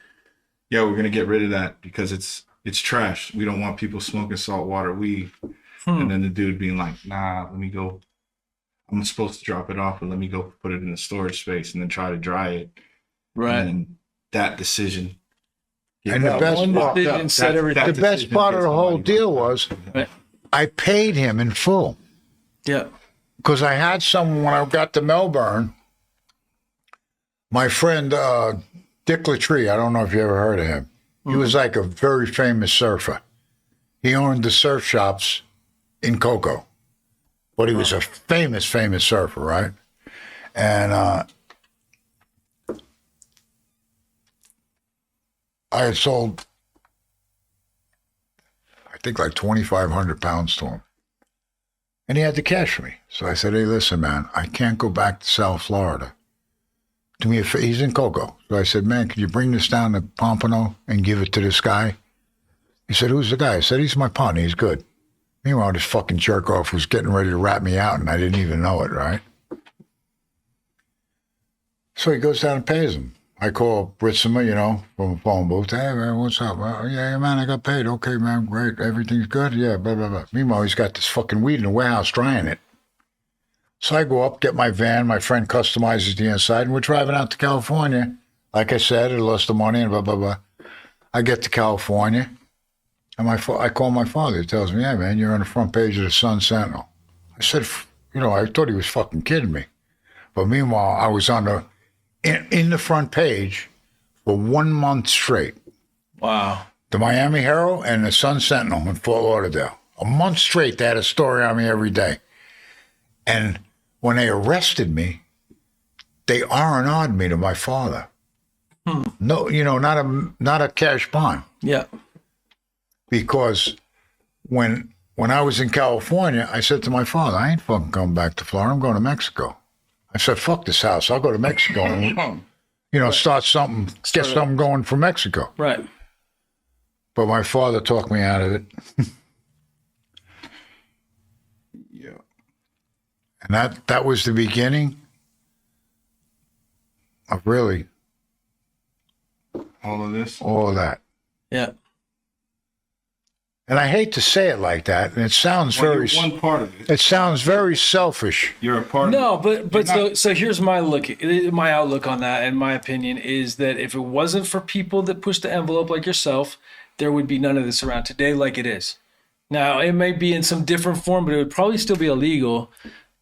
yeah, we're gonna get rid of that because it's trash. We don't want people smoking saltwater weed. And then the dude being like, nah, let me go. I'm supposed to drop it off, but let me go put it in a storage space and then try to dry it. Right. And that decision. And the best part of the whole deal was I paid him in full. Yeah. Because I had someone, when I got to Melbourne, my friend Dick Latree, I don't know if you ever heard of him. He was like a very famous surfer. He owned the surf shops in Cocoa. But he was a famous surfer, right? And I had sold, I think, like 2,500 pounds to him. And he had to cash me. So I said, hey, listen, man, I can't go back to South Florida. Do me a favor. He's in Cocoa. So I said, man, could you bring this down to Pompano and give it to this guy? He said, who's the guy? I said, he's my partner. He's good. Meanwhile, this fucking jerk-off was getting ready to rat me out, and I didn't even know it, right? So he goes down and pays him. I call Britsima, you know, from the phone booth. Hey, man, what's up? Yeah, man, I got paid. Okay, man, great. Everything's good. Yeah, blah, blah, blah. Meanwhile, he's got this fucking weed in the warehouse drying it. So I go up, get my van. My friend customizes the inside, and we're driving out to California. Like I said, I lost the money and blah, blah, blah. I get to California. And I call my father. He tells me, yeah, man, you're on the front page of the Sun Sentinel. I said, you know, I thought he was fucking kidding me. But meanwhile, I was on in the front page for 1 month straight. Wow. The Miami Herald and the Sun Sentinel in Fort Lauderdale. A month straight, they had a story on me every day. And when they arrested me, they R&R'd me to my father. No, you know, not a cash bond. Yeah. Because when I was in California, I said to my father, I ain't fucking coming back to Florida. I'm going to Mexico. I said, fuck this house. I'll go to Mexico and, you know, start something, get something going for Mexico. Right. But my father talked me out of it. Yeah. And that was the beginning of really all of that. Yeah. And I hate to say it like that, and it sounds you're one part of it. It sounds very selfish. You're a part of it. but so here's my outlook on that, and my opinion is that if it wasn't for people that push the envelope like yourself, there would be none of this around today like it is. Now, it may be in some different form, but it would probably still be illegal,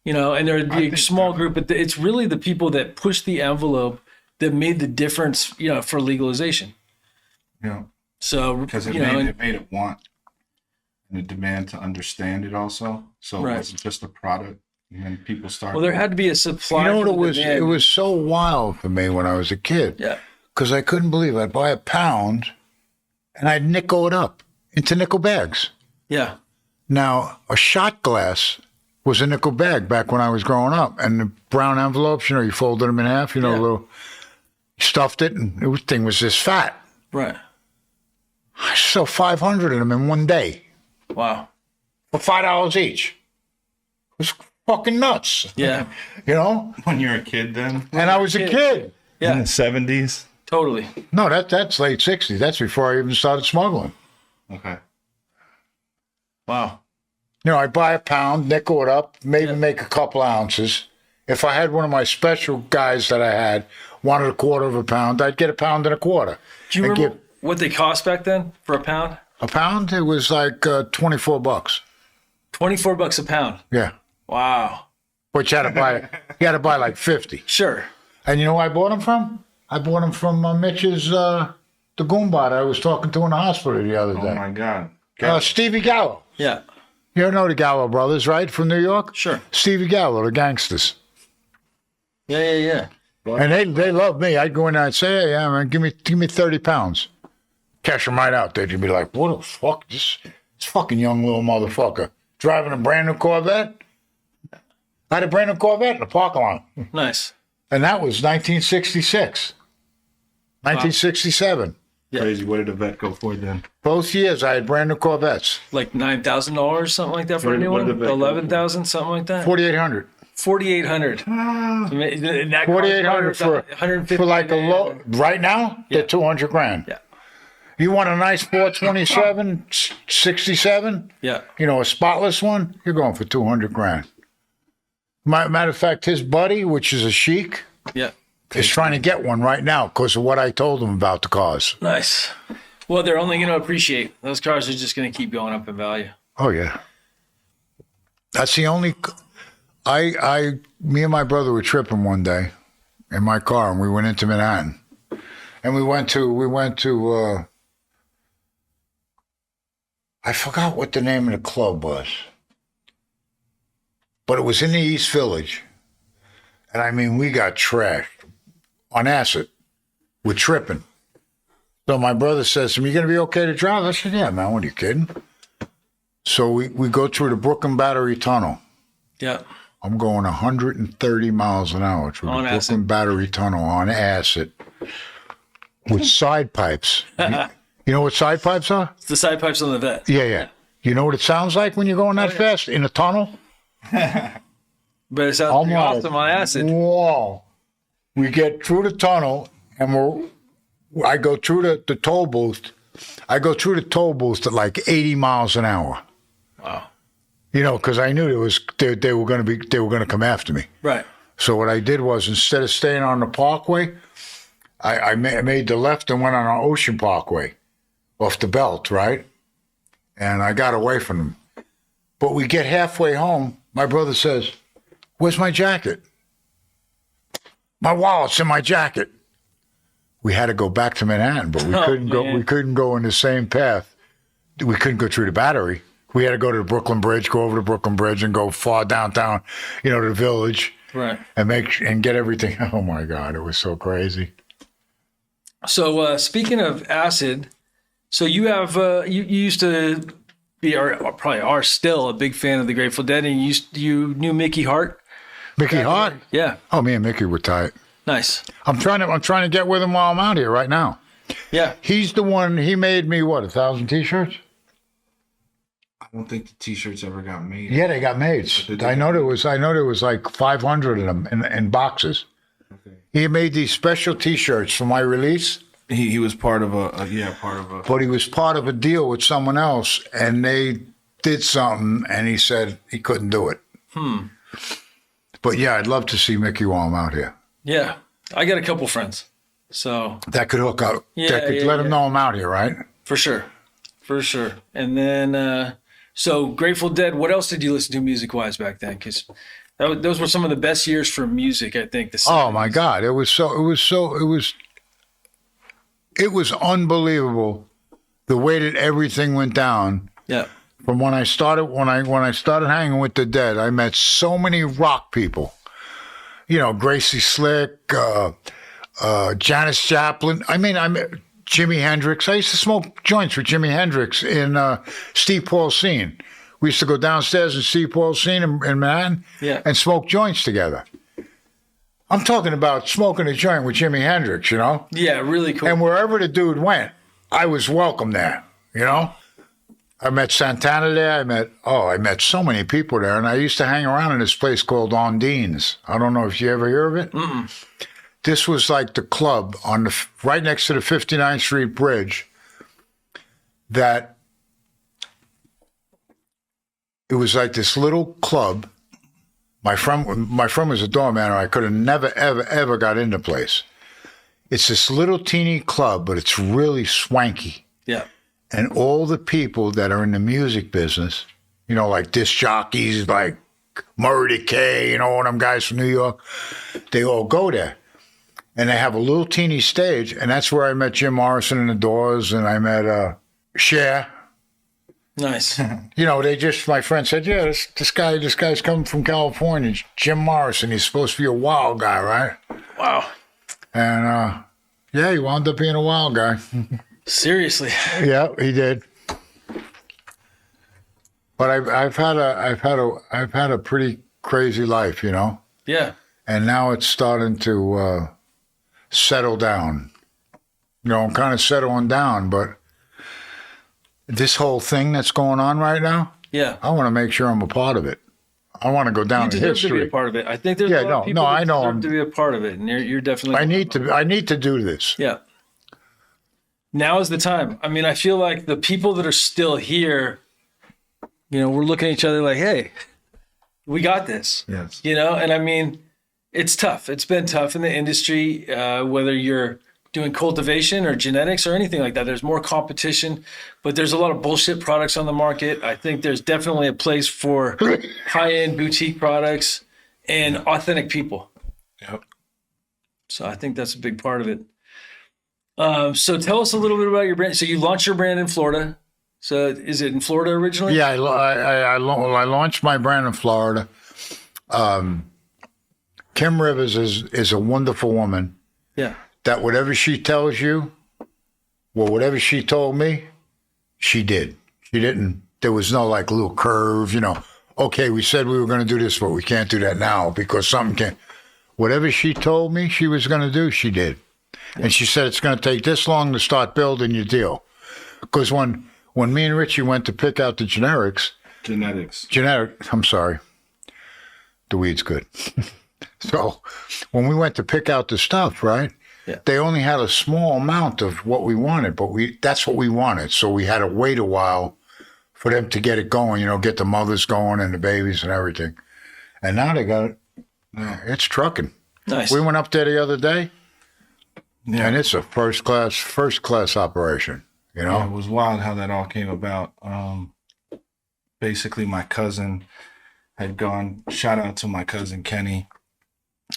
you know, and there would be a small group, but it's really the people that push the envelope that made the difference, you know, for legalization. Yeah. So, because it made it want and a demand to understand it also. So it wasn't just a product. And then people started. Well, there had to be a supply. You know what it was? It was so wild for me when I was a kid. Yeah. Because I couldn't believe it. I'd buy a pound and I'd nickel it up into nickel bags. Yeah. Now, a shot glass was a nickel bag back when I was growing up. And the brown envelopes, you know, you folded them in half, you know, stuffed it, and the thing was this fat. Right. I sold 500 of them in one day. Wow. For $5 each. It was fucking nuts. Yeah. You know? When you're a kid then? And I was a kid. Yeah. In the 70s? Totally. No, that's late 60s. That's before I even started smuggling. Okay. Wow. You know, I'd buy a pound, nickel it up, maybe make a couple ounces. If I had one of my special guys that I had wanted a quarter of a pound, I'd get a pound and a quarter. Do you remember what they cost back then for a pound? A pound? It was like $24. $24 a pound. Yeah. Wow. But you had to buy like 50. Sure. And you know where I bought them from? I bought them from Mitch's, the Goombot I was talking to in the hospital the other day. Oh my God. Stevie Gallo. Yeah. You know the Gallo brothers, right? From New York? Sure. Stevie Gallo, the gangsters. Yeah. And they love me. I'd go in there and say, hey, yeah, man, give me 30 pounds. Cash them right out. They'd be like, what the fuck? This fucking young little motherfucker driving a brand new Corvette? I had a brand new Corvette in the parking lot. Nice. And that was 1966. 1967. Crazy. What did the vet go for then? Both years I had brand new Corvettes. Like $9,000, something like that for a new one. 11,000, something like that. 4,800. 4,800. That 4,800 for like a low. Right now, they're 200 grand. Yeah. You want a nice 427, 67? Yeah. You know, a spotless one. You're going for 200 grand. Matter of fact, his buddy, which is a sheik, is trying to get one right now because of what I told him about the cars. Nice. Well, they're only going to appreciate. Those cars are just going to keep going up in value. Oh yeah. That's the only. Me and my brother were tripping one day in my car, and we went into Manhattan, and we went to. I forgot what the name of the club was, but it was in the East Village, and I mean we got trashed on acid. We're tripping. So my brother says to me, "You gonna be okay to drive?" I said, "Yeah, man. What are you kidding?" So we go through the Brooklyn Battery Tunnel. Yeah. I'm going 130 miles an hour through the Brooklyn Battery Tunnel on acid with side pipes. You know what side pipes are? It's the side pipes on the vet. Yeah. You know what it sounds like when you're going that fast in a tunnel? But it sounds pretty awesome on acid. Whoa. We get through the tunnel, and I go through the toll booth. I go through the toll booth at like 80 miles an hour. Wow. You know, because I knew they were going to come after me. Right. So what I did was, instead of staying on the Parkway, I made the left and went on our Ocean Parkway off the belt, right? And I got away from them. But we get halfway home. My brother says, "Where's my jacket?" "My wallet's in my jacket." We had to go back to Manhattan, but we couldn't go. We couldn't go in the same path. We couldn't go through the Battery. We had to go to the Brooklyn Bridge, go over the Brooklyn Bridge, and go far downtown, to the Village, right? And get everything. Oh my God, it was so crazy. So speaking of acid, so you have you used to be, or probably are still, a big fan of the Grateful Dead, and you knew Mickey Hart. Mickey Hart? Yeah. Oh, me and Mickey were tight. Nice. I'm trying to get with him while I'm out here right now. Yeah. He's the one. He made me 1,000 T-shirts. I don't think the T-shirts ever got made. Yeah, they got made. I know there was like 500 of them in boxes. Okay. He made these special T-shirts for my release. He was part of a. But he was part of a deal with someone else, and they did something, and he said he couldn't do it. But yeah, I'd love to see Mickey while I'm out here. Yeah, I got a couple friends, so that could hook up. Yeah, that could let him know I'm out here, right? For sure. And then, so Grateful Dead. What else did you listen to music-wise back then? Because those were some of the best years for music, I think. Oh my God, it was unbelievable the way that everything went down. Yeah. From when I started hanging with the Dead, I met so many rock people. Gracie Slick, Janis Joplin. I met Jimi Hendrix. I used to smoke joints with Jimi Hendrix in Steve Paul's scene. We used to go downstairs in Steve Paul's scene in Manhattan and smoke joints together. I'm talking about smoking a joint with Jimi Hendrix, Yeah, really cool. And wherever the dude went, I was welcome there, I met Santana there. I met so many people there. And I used to hang around in this place called Ondine's. I don't know if you ever hear of it. Mm-mm. This was like the club right next to the 59th Street Bridge that it was like this little club. My friend was a doorman, or I could have never, ever, ever got in the place. It's this little teeny club, but it's really swanky. Yeah. And all the people that are in the music business, like disc jockeys, like Murray Kay, all them guys from New York, they all go there. And they have a little teeny stage, and that's where I met Jim Morrison and the Doors, and I met Cher. Nice. My friend said, yeah, this guy's coming from California, Jim Morrison. He's supposed to be a wild guy, right? Wow. And he wound up being a wild guy. Seriously. Yeah, he did. But I've had a pretty crazy life, Yeah. And now it's starting to settle down. I'm kind of settling down. But this whole thing that's going on right now, I want to make sure I'm a part of it. I want to go down in history. You deserve to be a part of it. I think there's a lot of people that deserve to be a part of it, and you're definitely. I need to do this. Yeah. Now is the time. I mean, I feel like the people that are still here, we're looking at each other like, hey, we got this. Yes. And I mean, it's tough. It's been tough in the industry, whether you're doing cultivation or genetics or anything like that. There's more competition, but there's a lot of bullshit products on the market. I think there's definitely a place for high-end boutique products and authentic people. Yep. So I think that's a big part of it. So tell us a little bit about your brand. So you launched your brand in Florida. So is it in Florida originally? Yeah, I launched my brand in Florida. Kim Rivers is a wonderful woman. Yeah. That whatever she tells you, whatever she told me, she did. She didn't. There was no like little curve, Okay, we said we were going to do this, but we can't do that now because something can't. Whatever she told me she was going to do, she did. And she said it's going to take this long to start building your deal. Because when me and Richie went to pick out the genetics, I'm sorry, the weed's good. So when we went to pick out the stuff, right? Yeah. They only had a small amount of what we wanted, but that's what we wanted. So we had to wait a while for them to get it going, get the mothers going and the babies and everything. And now they got it. It's trucking. Nice. We went up there the other day, and it's a first class operation. Yeah, it was wild how that all came about. Basically, my cousin had gone. Shout out to my cousin Kenny.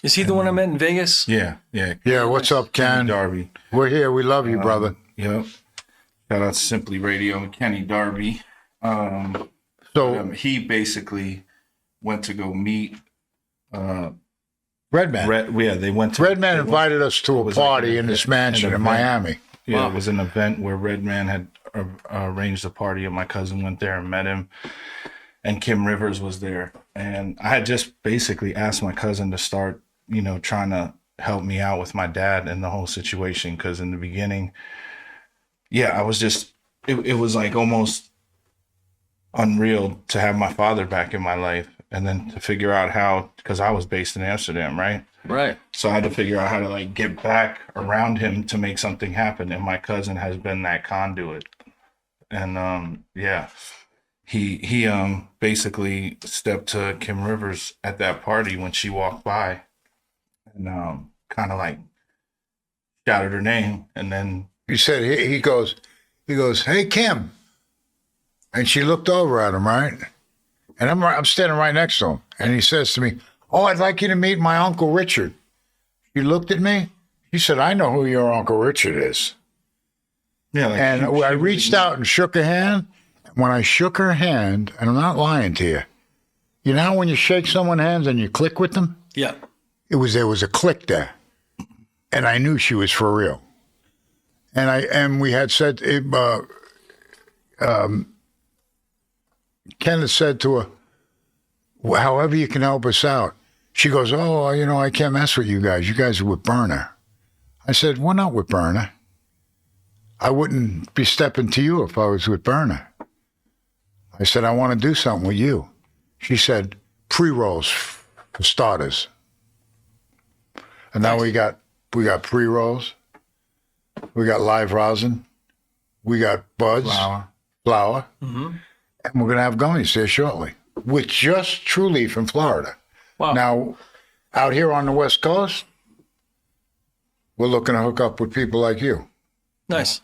Is he the one I met in Vegas? Yeah. What's up, Ken? Darby. We're here. We love you, brother. Yep. Shout out to Simply Radio and Kenny Darby. He basically went to go meet Redman. They went to. Redman invited us to a party in this mansion in Miami. Yeah, It was an event where Redman had arranged a party, and my cousin went there and met him. And Kim Rivers was there. And I had just basically asked my cousin to start, trying to help me out with my dad and the whole situation. Because in the beginning, I was just, it was like almost unreal to have my father back in my life. And then to figure out how, because I was based in Amsterdam, right? Right. So I had to figure out how to get back around him to make something happen. And my cousin has been that conduit. And He basically stepped to Kim Rivers at that party when she walked by and kind of shouted her name. And then he said, he goes, "Hey, Kim." And she looked over at him, right? And I'm standing right next to him. And he says to me, "Oh, I'd like you to meet my Uncle Richard." She looked at me. She said, "I know who your Uncle Richard is." Yeah. I reached out and shook her hand. When I shook her hand, and I'm not lying to you, you know how when you shake someone's hands and you click with them? Yeah. There was a click there. And I knew she was for real. And we had said, Ken had said to her, "However you can help us out." She goes, "Oh, I can't mess with you guys. You guys are with Berner." I said, "We're not with Berner. I wouldn't be stepping to you if I was with Berner." I said, "I want to do something with you." She said, "Pre-rolls for starters." And now we got pre-rolls. We got live rosin. We got buds. Flour. Mm-hmm. And we're going to have gummies there shortly with just True Leaf in Florida. Wow. Now, out here on the West Coast, we're looking to hook up with people like you. Nice.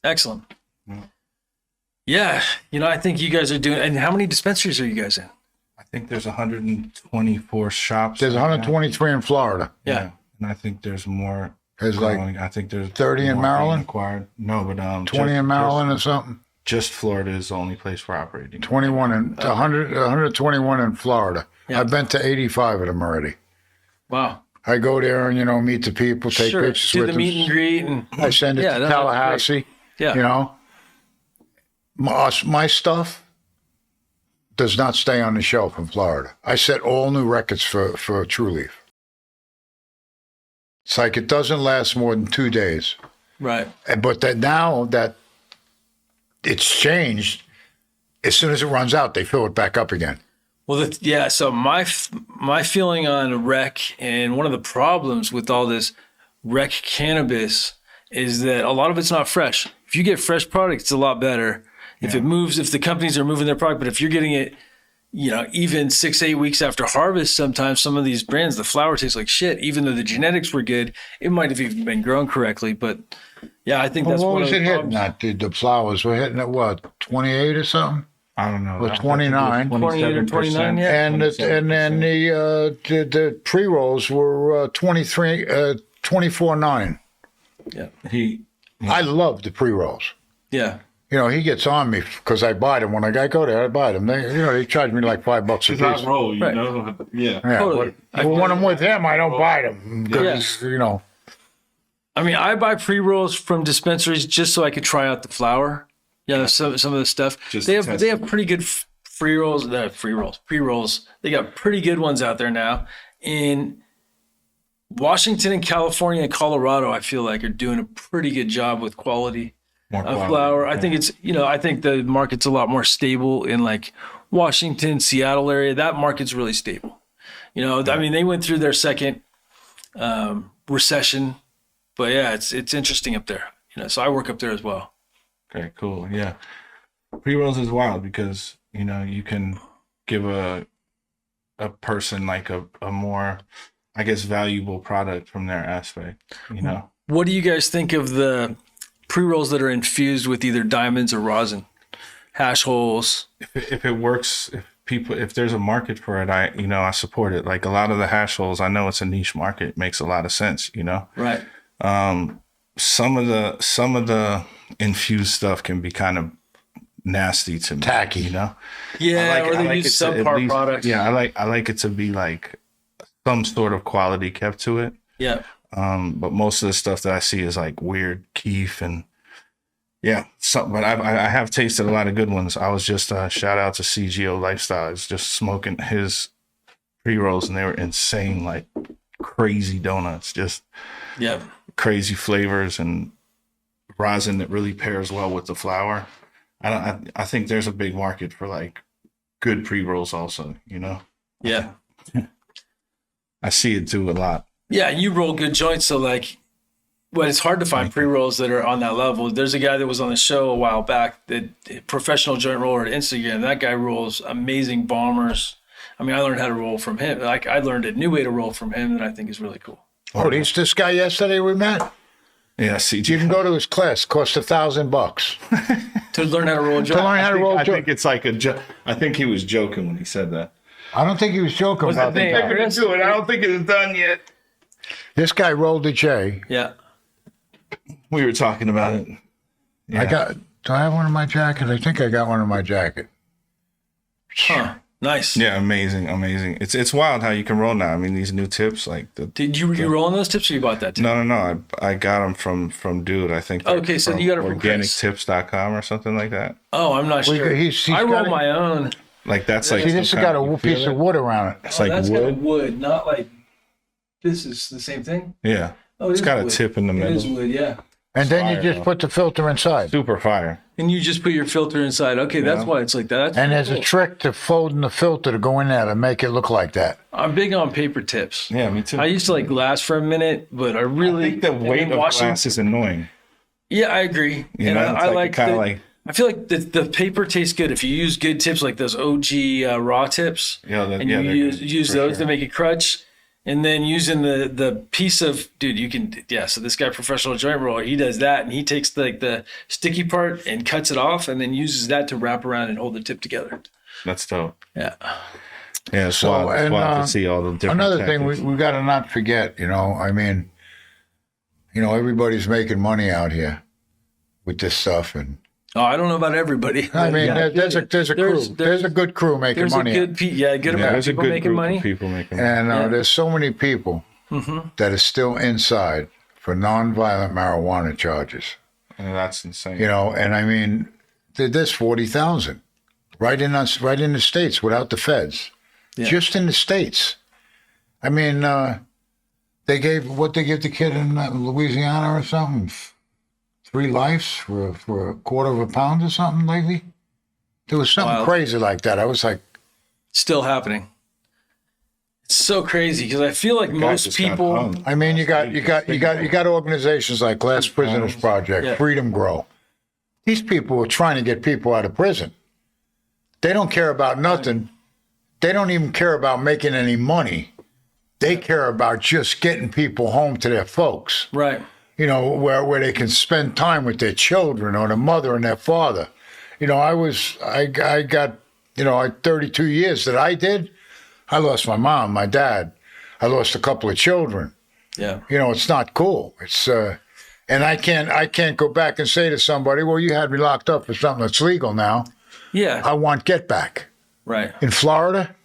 Excellent. Yeah, I think you guys are doing. And how many dispensaries are you guys in? I think there's 124 shops. There's 123 in Florida. Yeah, and I think there's more. There's I think there's 30 in Maryland. Acquired. No, but 20 in Maryland or something. Just Florida is the only place we're operating. 21 and 121 in Florida. Yeah. I've been to 85 of them already. Wow. I go there and meet the people, take pictures with them. Do the meet and greet, and I send it to Tallahassee. Yeah. My stuff does not stay on the shelf in Florida. I set all new records for True Leaf. It's like it doesn't last more than 2 days. Right. But that now that it's changed, as soon as it runs out, they fill it back up again. Well, so my feeling on rec, and one of the problems with all this rec cannabis is that a lot of it's not fresh. If you get fresh product, it's a lot better. If it moves, if the companies are moving their product, but if you're getting it, even 6-8 weeks after harvest, sometimes some of these brands, the flower tastes like shit. Even though the genetics were good, it might have even been grown correctly. But yeah, I think that's what one was of the it problems. hitting at? The flowers were hitting at what, 28 or something? I don't know. Or 29. 28 or 29, yeah. And then the pre-rolls were 24.9. Yeah. I love the pre-rolls. Yeah. He gets on me because I buy them. When I go there, I buy them. They charge me like $5 a piece. It's not roll, Right. Yeah. Totally. But when I'm with him, I don't buy them because I mean, I buy pre-rolls from dispensaries just so I could try out the flower. Some of the stuff. They have pretty good pre-rolls. Pre-rolls. They got pretty good ones out there now. In Washington and California and Colorado, I feel like are doing a pretty good job with quality of flower. I think it's, I think the market's a lot more stable in like Washington, Seattle area. That market's really stable. I mean, they went through their second recession, but yeah, it's interesting up there. So I work up there as well. Okay, cool. Yeah. Pre-rolls is wild because, you can give a person like a more, I guess, valuable product from their aspect, What do you guys think of the pre-rolls that are infused with either diamonds or rosin, hash holes? If it works, if there's a market for it, I support it. Like a lot of the hash holes, I know it's a niche market. It makes a lot of sense, Right. Some of the infused stuff can be kind of nasty to me, tacky, Yeah, or they use subpar products. Yeah, I like it to be like some sort of quality kept to it. Yeah. But most of the stuff that I see is like weird keef and but I have tasted a lot of good ones. I was just shout out to CGO Lifestyle. I was just smoking his pre-rolls and they were insane, like crazy donuts, just crazy flavors and rosin that really pairs well with the flower. I think there's a big market for like good pre-rolls also, Yeah. I see it too a lot. Yeah, you roll good joints, so like, but it's hard to find pre-rolls that are on that level. There's a guy that was on the show a while back, that professional joint roller at Instagram. That guy rolls amazing bombers. I mean, I learned how to roll from him. Like, I learned a new way to roll from him that I think is really cool. Oh, he's this guy yesterday we met? Yeah, CG. You can go to his class. Cost $1,000 To learn how to roll a joint. to learn how to roll. I think it's like I think he was joking when he said that. I don't think he was joking about the name? that. I don't think it's done yet. This guy rolled a J. Yeah. We were talking about it. Yeah. Do I have one in my jacket? I think I got one in my jacket. Huh. Nice. Yeah, amazing. It's wild how you can roll now. I mean, these new tips, like Did you rolling those tips, or you bought that tip? No. I got them from Dude. I think. Okay, so you got it from organictips.com or something like that. Oh, I'm not sure. I roll my own. Like that's like. See, this has got a piece of wood around it. It's like that's wood. Got wood, not like. This is the same thing. Yeah. Oh, it's got wood. a tip in the middle. It is wood, yeah. And then you just put the filter inside. Super fire. And you just put your filter inside. Okay, that's why it's like that. And there's a trick to folding the filter to go in there to make it look like that. I'm big on paper tips. Yeah, me too. I used to like glass for a minute, but I think the weight of glass is annoying. Yeah, I agree. You know, I like kind of like. I feel like the paper tastes good if you use good tips like those OG raw tips. Yeah, and you use those to make it crunch. And then using the piece of, dude, you can, so this guy, professional joint roller, he does that, and he takes the sticky part and cuts it off and then uses that to wrap around and hold the tip together. That's dope. Yeah. Yeah, it's wild to see all the different Another tactics. thing we got to not forget, I mean, everybody's making money out here with this stuff. And Oh, I don't know about everybody. I mean, there's a crew. There's a good crew making money. There's a good amount of people making money. People making money. And there's so many people that are still inside for nonviolent marijuana charges. And that's insane. And I mean, there's 40,000 right in the States without the feds. Yeah. Just in the States. I mean, they gave the kid in Louisiana or something? 3 lives for a quarter of a pound or something lately. There was something crazy like that. I was like, still happening. It's so crazy because I feel like most people. I mean, you got organizations like Glass Prisoners Project, Freedom Grow. These people are trying to get people out of prison. They don't care about nothing. They don't even care about making any money. They care about just getting people home to their folks. Right. You know, where they can spend time with their children or their mother and their father. You know, I got, you know, 32 years that I did. I lost my mom, my dad. I lost a couple of children. Yeah. You know, it's not cool. It's and I can't go back and say to somebody, well, you had me locked up for something that's legal now. Yeah. I want get back. Right. In Florida,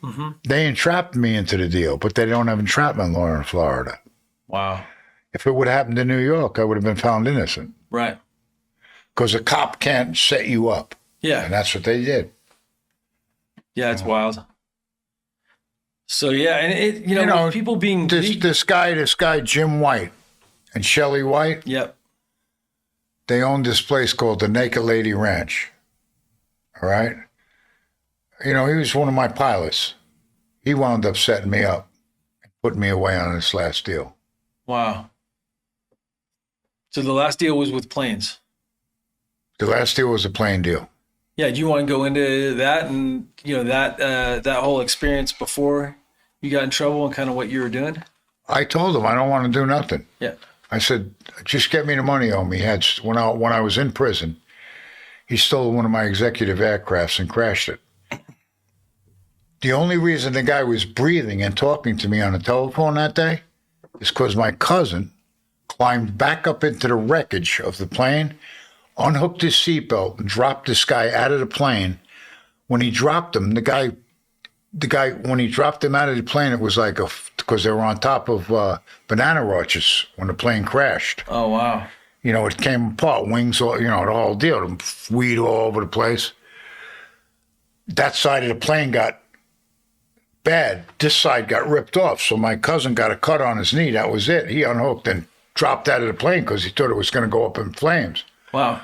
they entrapped me into the deal, but they don't have entrapment law in Florida. Wow. If it would have happened in New York, I would have been found innocent. Right. Because a cop can't set you up. Yeah. And that's what they did. Yeah, it's wild. So yeah, and it, you know people being this guy Jim White and Shelley White. Yep. They owned this place called the Naked Lady Ranch. All right. You know, he was one of my pilots. He wound up setting me up and putting me away on this last deal. Wow. So the last deal was with planes. The last deal was a plane deal. Yeah, do you want to go into that and that whole experience before you got in trouble and kind of what you were doing? I told him I don't want to do nothing. Yeah. I said, just get me the money on me. When I was in prison, he stole one of my executive aircrafts and crashed it. The only reason the guy was breathing and talking to me on the telephone that day is because my cousin climbed back up into the wreckage of the plane, unhooked his seatbelt, and dropped this guy out of the plane. When he dropped him, the guy, when he dropped him out of the plane, it was like because they were on top of banana roaches when the plane crashed. Oh, wow. You know, it came apart, wings, all, you know, the whole deal, weed all over the place. That side of the plane got bad. This side got ripped off, so my cousin got a cut on his knee. That was it. He unhooked and dropped out of the plane because he thought it was going to go up in flames. Wow.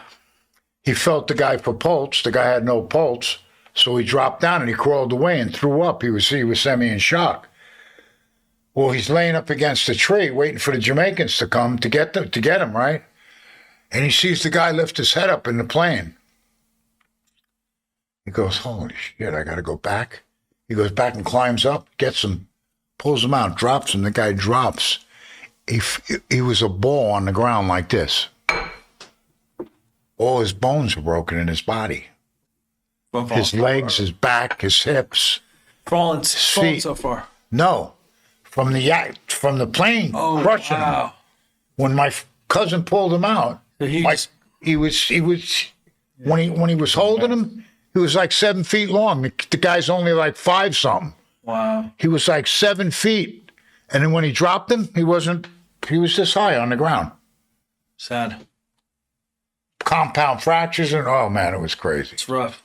He felt the guy for pulse. The guy had no pulse, so he dropped down and he crawled away and threw up. He was semi in shock. Well, he's laying up against a tree waiting for the Jamaicans to come to get him, right? And he sees the guy lift his head up in the plane. He goes, holy shit, I got to go back. He goes back and climbs up, gets him, pulls him out, drops him. The guy drops. He was a ball on the ground like this. All his bones were broken in his body. His legs, his back, his hips. Fallen so far. No, from the plane crushing him. When my cousin pulled him out, when he was holding him, he was like 7 feet long. The guy's only like 5 something. Wow. He was like 7 feet. And then when he dropped him, he was this high on the ground. Sad. Compound fractures and oh man, it was crazy. It's rough.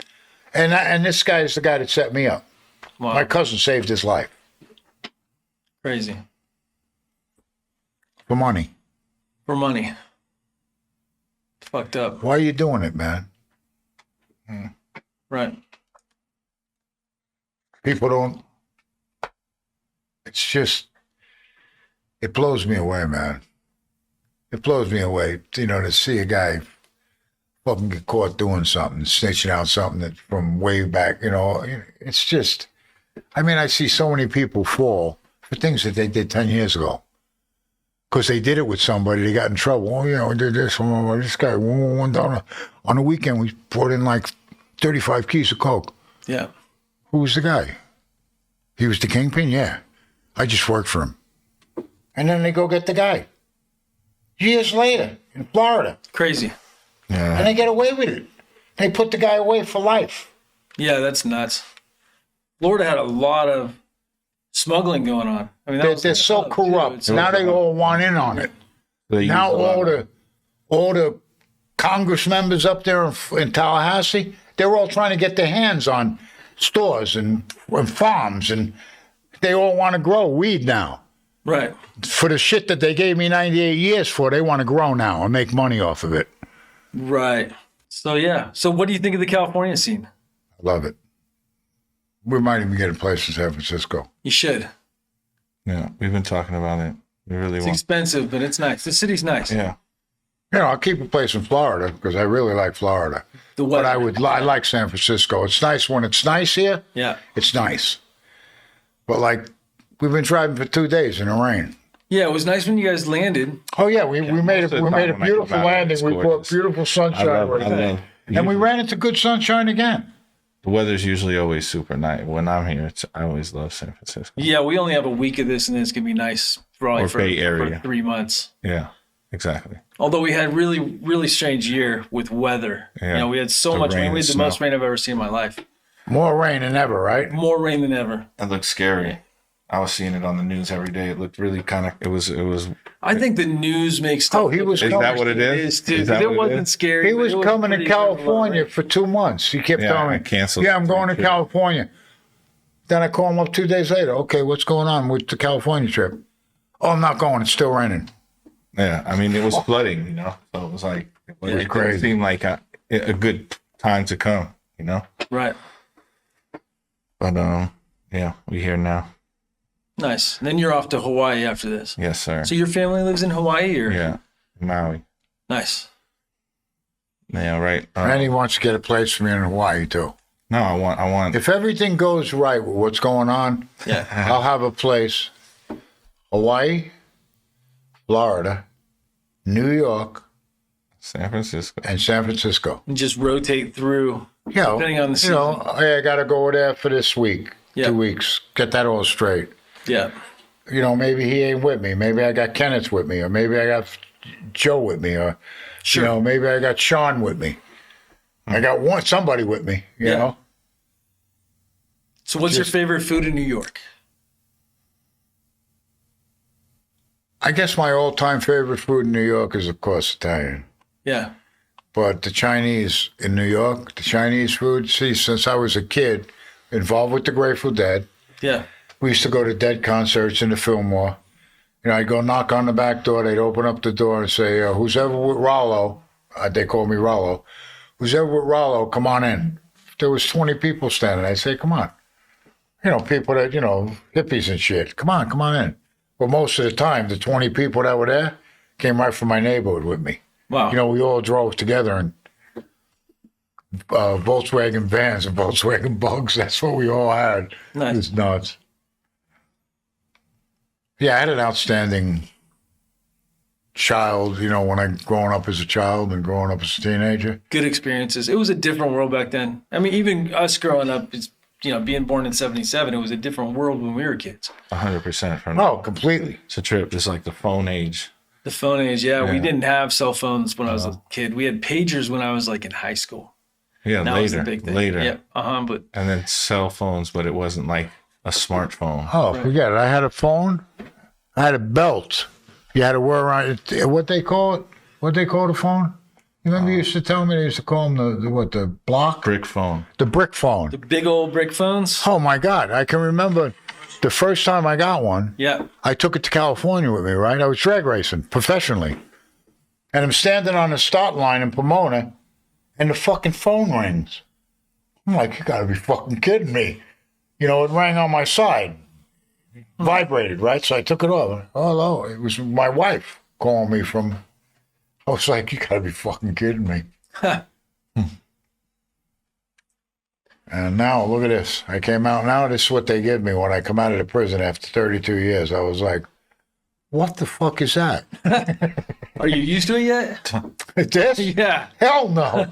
And this guy is the guy that set me up. Wow. My cousin saved his life. Crazy. For money. For money. Fucked up. Why are you doing it, man? Right. People don't. It's just. It blows me away, man. It blows me away, to see a guy fucking get caught doing something, snitching out something that from way back, It's just. I mean, I see so many people fall for things that they did 10 years ago. Because they did it with somebody, they got in trouble. Oh, we did this. Oh, this guy, one down on the weekend, we brought in like 35 keys of coke. Yeah. Who was the guy? He was the kingpin? Yeah. I just worked for him. And then they go get the guy. Years later, in Florida. Crazy. Yeah. And they get away with it. They put the guy away for life. Yeah, that's nuts. Florida had a lot of smuggling going on. I mean, they're so corrupt. Now they all want in on it. Now all the Congress members up there in Tallahassee, they're all trying to get their hands on stores and farms, and they all want to grow weed now. Right. For the shit that they gave me 98 years for, they want to grow now and make money off of it. Right. So, yeah. So what do you think of the California scene? I love it. We might even get a place in San Francisco. You should. Yeah, we've been talking about it. We really It's want. expensive, but it's nice. The city's nice. Yeah. I'll keep a place in Florida because I really like Florida. The But weather. I like San Francisco. It's nice when it's nice here. Yeah. It's nice. But like, we've been driving for 2 days in the rain. Yeah, it was nice when you guys landed. Oh yeah, we made most of the a time when I beautiful come out, landing. it's We brought gorgeous. beautiful sunshine, I love and we ran into good sunshine again. The weather's usually always super nice. When I'm here, I always love San Francisco. Yeah, we only have a week of this, and then it's going to be nice probably Or Bay Area. for 3 months. Yeah, exactly. Although we had really, really strange year with weather. Yeah. You know, we had so The much rain rain. We had and the snow. most rain I've ever seen in my life. More rain than ever, right? More rain than ever. It looked scary. I was seeing it on the news every day. It looked really kind of. It was. I think the news makes stuff. Oh, he was Is coming. that what it It is? is, dude. Is that It what it wasn't is? scary. He but was it coming to pretty California rain. for 2 months. He kept Yeah, telling I me, canceled "Yeah, I'm the going to trip. California." Then I call him up 2 days later. Okay, what's going on with the California trip? Oh, I'm not going. It's still raining. Yeah, I mean, it was flooding. You know, so it was like it was crazy. didn't seem like a good time to come. You know, Right. but yeah, we're here now. Nice. And then you're off to Hawaii after this. Yes, sir. So your family lives in Hawaii, or Yeah, Maui. nice. Yeah, right. And he wants to get a place for me in Hawaii too. No, I want. If everything goes right with what's going on, Yeah. I'll have a place. Hawaii, Florida, New York, San Francisco. and San Francisco. And just rotate through. Yeah, Depending on the you know, hey, I got to go there for this week, Yeah. 2 weeks, get that all straight. Yeah. You know, maybe he ain't with me. Maybe I got Kenneth with me, or maybe I got Joe with me, or Sure. you know, maybe I got Sean with me. I got somebody with me. You Yeah. know, So what's your favorite food in New York? I guess my all-time favorite food in New York is, of course, Italian. Yeah. But the Chinese in New York, the Chinese food. See, since I was a kid, involved with the Grateful Dead. Yeah. We used to go to Dead concerts in the Fillmore. You know, I'd go knock on the back door. They'd open up the door and say, "Who's ever with Rollo?" They call me Rollo. "Who's ever with Rollo? Come on in." If there was 20 people standing, I'd say, "Come on." You know, people that hippies and shit. Come on in. But most of the time, the 20 people that were there came right from my neighborhood with me. Wow. You know, we all drove together in Volkswagen vans and Volkswagen Bugs. That's what we all had. Nice. It was nuts. Yeah, I had an outstanding child, when I growing up as a child and growing up as a teenager. Good experiences. It was a different world back then. I mean, even us growing up, being born in 77, it was a different world when we were kids. 100% from Oh, completely. It's a trip. It's like the phone age. The phone age, we Yeah. didn't have cell phones when I was a kid. We had pagers when I was like in high school. Yeah, Now it's the big thing. later. Yeah, but And then cell phones, but it wasn't like a smartphone. Oh, forget it. I had a phone. I had a belt. You had to wear around what they call it. What they call the phone? You remember you used to tell me they used to call them the block? Brick phone. The brick phone. the big old brick phones. Oh my God. I can remember the first time I got one. Yeah. I took it to California with me, right? I was drag racing professionally. And I'm standing on the start line in Pomona, and the fucking phone rings. I'm like, you gotta be fucking kidding me. It rang on my side. Vibrated, right? So I took it off. Oh, hello. It was my wife calling me from. I was like, you gotta be fucking kidding me. And now, look at this. I came out now. This is what they give me when I come out of the prison after 32 years. I was like, what the fuck is that? Are you used to it yet? This? Yeah. Hell no.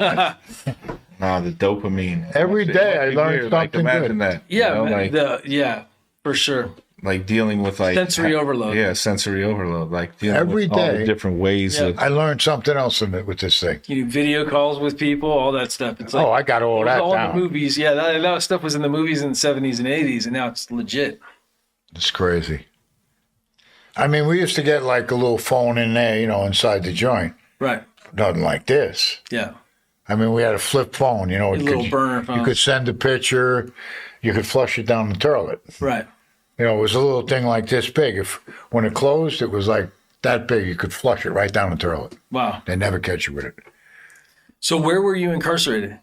Nah, the dopamine. Every day I learn something imagine good. that. Yeah, like, for sure. like dealing with like Sensory overload. Yeah, sensory overload. Like dealing Every with all the day. different ways Yeah. of. I learned something else with this thing. You do video calls with people, all that stuff. It's like Oh, I got all that all down. the movies. Yeah, that stuff was in the movies in the 70s and 80s, and now it's legit. It's crazy. I mean, we used to get like a little phone in there, inside the joint. Right. Nothing like this. Yeah. I mean, we had a flip phone, A little burner phone. You could send a picture, you could flush it down the toilet. Right. It was a little thing like this big. When it closed, it was like that big. You could flush it right down the toilet. Wow. They never catch you with it. So where were you incarcerated?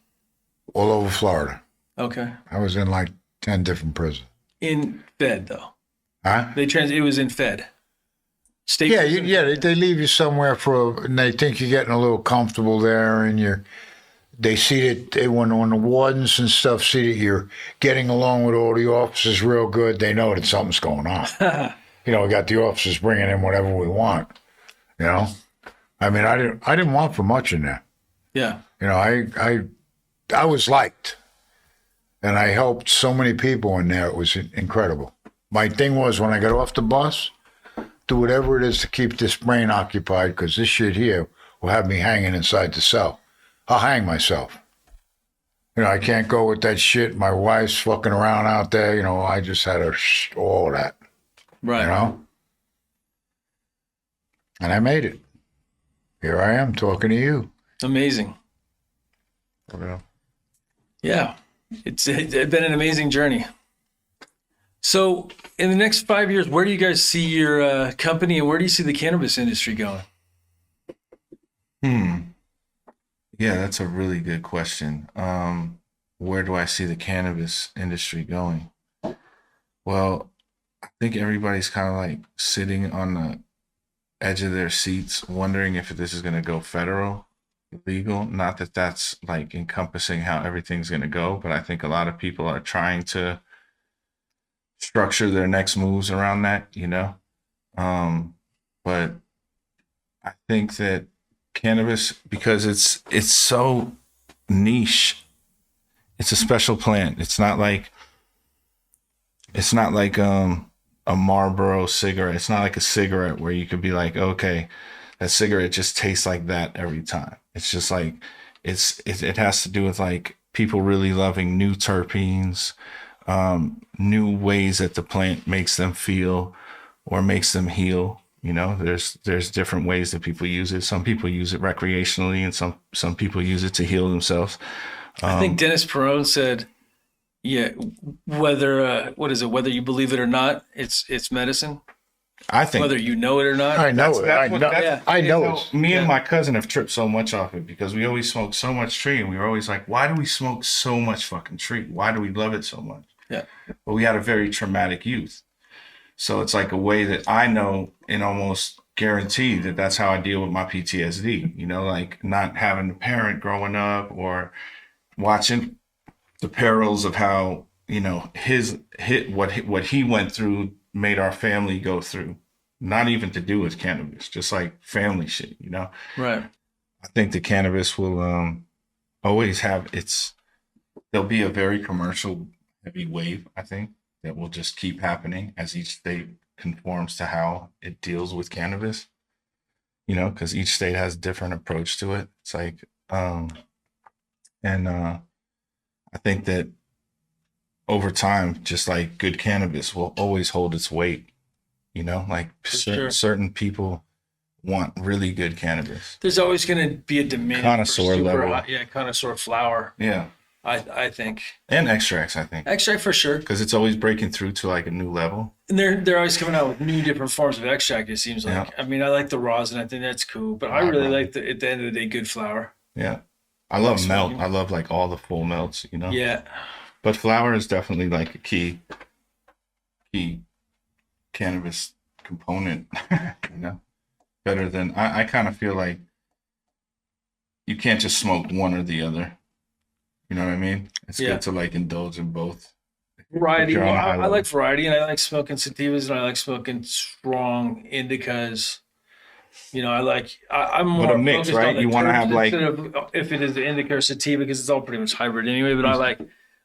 All over Florida. Okay. I was in like 10 different prisons. In Fed, though. Huh? It was in Fed. State. Yeah, they leave you somewhere and they think you're getting a little comfortable there, and they see that when the wardens and stuff see that you're getting along with all the officers real good, they know that something's going on. We got the officers bringing in whatever we want. I mean, I didn't want for much in there. Yeah. I was liked, and I helped so many people in there. It was incredible. My thing was, when I got off the bus, do whatever it is to keep this brain occupied, because this shit here will have me hanging inside the cell. I'll hang myself. I can't go with that shit. My wife's fucking around out there. I just had all of that. Right. And I made it. Here I am talking to you. Amazing. Yeah. It's been an amazing journey. So in the next 5 years, where do you guys see your company, and where do you see the cannabis industry going? Yeah, that's a really good question. Where do I see the cannabis industry going? Well, I think everybody's kind of like sitting on the edge of their seats, wondering if this is going to go federal, legal. Not that that's like encompassing how everything's going to go, but I think a lot of people are trying to structure their next moves around that, but I think that cannabis, because it's so niche, it's a special plant. It's not like a Marlboro cigarette. It's not like a cigarette where you could be like, okay, that cigarette just tastes like that every time. It's just like it has to do with like people really loving new terpenes, new ways that the plant makes them feel or makes them heal. There's different ways that people use it. Some people use it recreationally, and some people use it to heal themselves. I think Dennis Perone said, yeah, whether you believe it or not, it's medicine. I think whether you know it or not. I know it. I know it. Me and my cousin have tripped so much off it because we always smoked so much tree, and we were always like, why do we smoke so much fucking tree? Why do we love it so much? Yeah. But we had a very traumatic youth. So it's like a way that I know and almost guarantee that that's how I deal with my PTSD, like not having a parent growing up or watching the perils of how, what he went through made our family go through, not even to do with cannabis, just like family shit, Right. I think the cannabis will always there'll be a very commercial heavy wave, I think, that will just keep happening as each state conforms to how it deals with cannabis, because each state has a different approach to it. It's like, I think that over time, just like good cannabis will always hold its weight, like certain people want really good cannabis. There's always going to be a demand connoisseur for level. Connoisseur flower. Yeah. I think. And extracts, I think. Extract for sure. Because it's always breaking through to like a new level. And they're always coming out with new different forms of extract, it seems like. Yeah. I mean, I like the rosin. I think that's cool. But I really like, at the end of the day, good flower. Yeah. I love melt. I love like all the full melts, Yeah. But flower is definitely like a key cannabis component, better than, I kind of feel like you can't just smoke one or the other. You know what I mean? It's good to like indulge in both. Variety. Well, I like variety, and I like smoking sativas, and I like smoking strong indicas. I'm more a mix, right? You want to have like, if it is the indica or sativa, because it's all pretty much hybrid anyway. But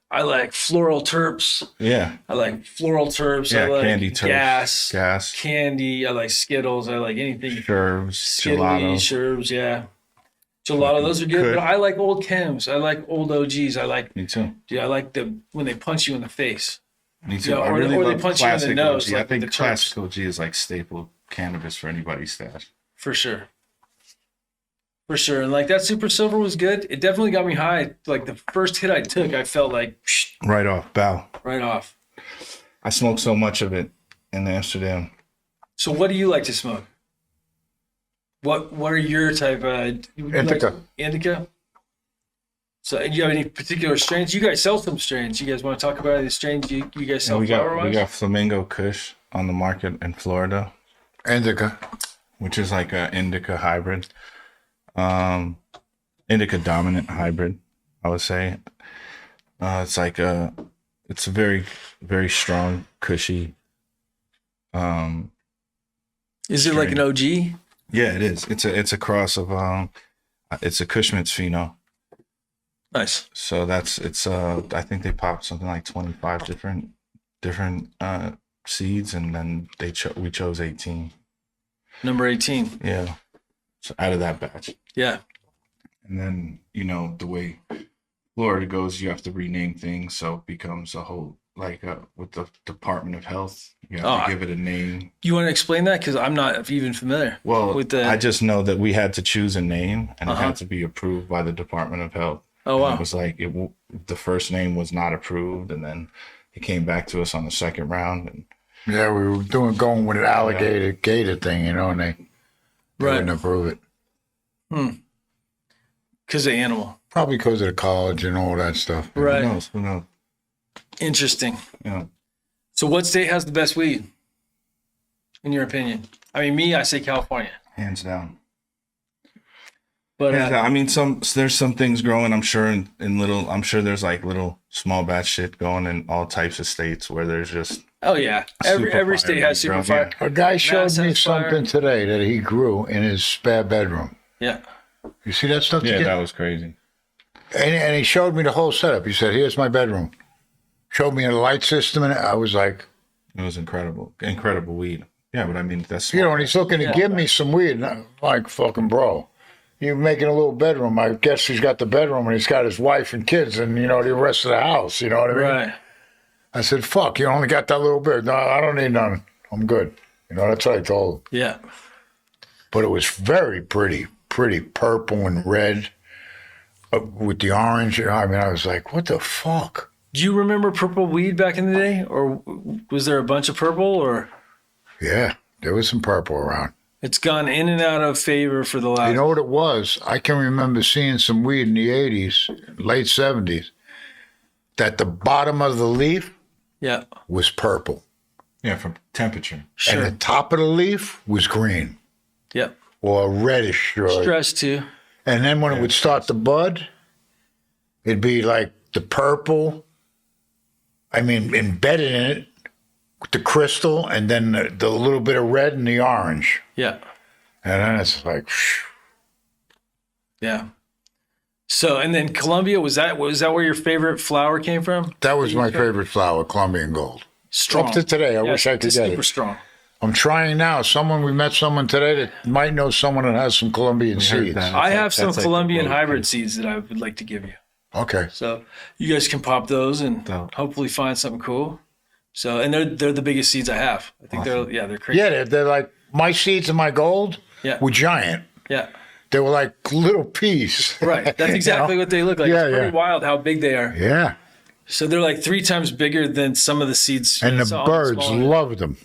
I like floral terps. Yeah. I like floral terps. Yeah, I like candy terps. Gas. Candy. I like Skittles. I like anything. Sherbs. Gelato. Sherbs, yeah. Gelato, those are good. But I like old chems. I like old OGs. Me too. Yeah, I like when they punch you in the face. Me too. I really love classic OG. I think classic OG is like staple cannabis for anybody's stash. For sure. And like that Super Silver was good. It definitely got me high. Like the first hit I took, I felt like right off, bow. Right off. I smoked so much of it in Amsterdam. So what do you like to smoke? What are your type of indica? Indica? So, do you have any particular strains? You guys sell some strains. You guys want to talk about any strains you guys sell flower-wise? We got Flamingo Kush on the market in Florida. Indica. Which is like an indica hybrid. Indica dominant hybrid, I would say. It's a very, very strong, cushy. Is it like an OG? Yeah, it is. It's a cross of it's a Cushman's Pheno. Nice. So I think they popped something like 25 different seeds, and then we chose 18. Number 18. Yeah. So out of that batch. Yeah. And then, the way Florida goes, you have to rename things, so it becomes a whole, with the Department of Health, you have to give it a name. You want to explain that? Because I'm not even familiar. Well, I just know that we had to choose a name, and it had to be approved by the Department of Health. Oh, wow. And it was like the first name was not approved, and then it came back to us on the second round. And yeah, we were going with an alligator gator thing, and they wouldn't approve it. Because of animal. Probably because of the college and all that stuff. Right. Who knows? Interesting. Yeah. So what state has the best weed, in your opinion? I mean, I say California. Hands down. But there's some things growing, I'm sure, I'm sure there's like little small batch shit going in all types of states where there's just. Oh yeah, every state has super fire. A guy showed me something today that he grew in his spare bedroom. Yeah. You see that stuff? Yeah, that was crazy. And he showed me the whole setup. He said, "Here's my bedroom." Showed me a light system, and I was like, "It was incredible weed." Yeah, but I mean, that's and he's looking to give me some weed. And I'm like, "Fucking bro, you're making a little bedroom. I guess he's got the bedroom, and he's got his wife and kids, and the rest of the house. You know what I mean?" Right. I said, "Fuck, you only got that little bit. No, I don't need none. I'm good." That's what I told him. Yeah. But it was very pretty purple and red with the orange. I was like, what the fuck? Do you remember purple weed back in the day? Or was there a bunch of purple? Or yeah, there was some purple around. It's gone in and out of favor for the last... You know what it was? I can remember seeing some weed in the 80s, late 70s, that the bottom of the leaf was purple. Yeah, from temperature. Sure. And the top of the leaf was green. Yep. Or reddish. Stress too. And then when it would start to bud, it'd be like the purple, embedded in it, with the crystal, and then the little bit of red and the orange. Yeah. And then it's like, yeah. So, and then Colombia, was that where your favorite flower came from? That was my favorite flower, Colombian Gold. Strong. Up to today, I wish I could get it. Super strong. I'm trying now. We met someone today that might know someone that has some Colombian seeds. I have some Colombian hybrid seeds that I would like to give you. Okay. So you guys can pop those and hopefully find something cool. So, and they're the biggest seeds I have. I think they're crazy. Yeah, they're like my seeds and my gold were giant. Yeah. They were like little peas. Right. That's exactly what they look like. It's pretty wild how big they are. Yeah. So they're like 3 times bigger than some of the seeds. And the birds loved them.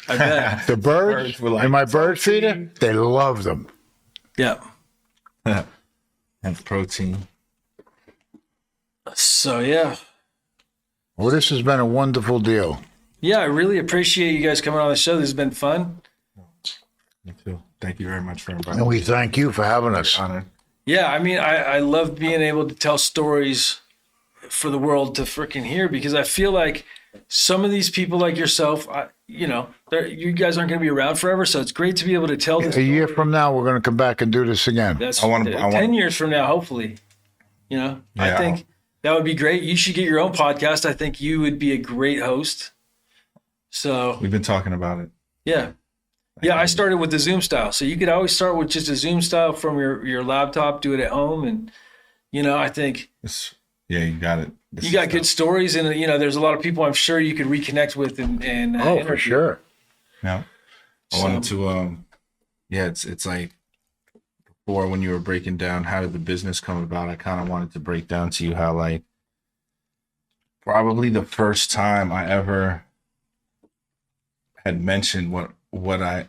I bet. The birds were like, and my bird feeder, they loved them. Yeah. And protein. So, yeah. Well, this has been a wonderful deal. Yeah, I really appreciate you guys coming on the show. This has been fun. Me too. Thank you very much for inviting me. And we thank you for having us. Honored. Yeah, I love being able to tell stories for the world to freaking hear, because I feel like some of these people like yourself, you guys aren't going to be around forever, so it's great to be able to tell this. A year from now, we're going to come back and do this again. That's 10 years from now, hopefully. I think that would be great. You should get your own podcast. I think you would be a great host. So we've been talking about it. Yeah. Yeah, I started with the Zoom style. So you could always start with just a Zoom style from your laptop, do it at home. And, I think... Yeah, you got it. You got good stories, and there's a lot of people I'm sure you could reconnect with and for sure. Yeah, I wanted to. It's like before when you were breaking down how did the business come about. I kind of wanted to break down to you how like probably the first time I ever had mentioned what I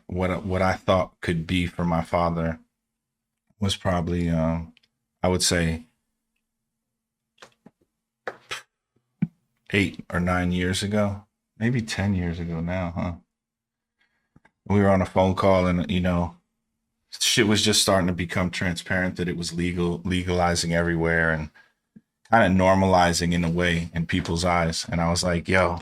thought could be for my father was probably I would say 8 or 9 years ago, maybe 10 years ago now, huh? We were on a phone call and, you know, shit was just starting to become transparent that it was legalizing everywhere and kind of normalizing in a way in people's eyes. And I was like, yo,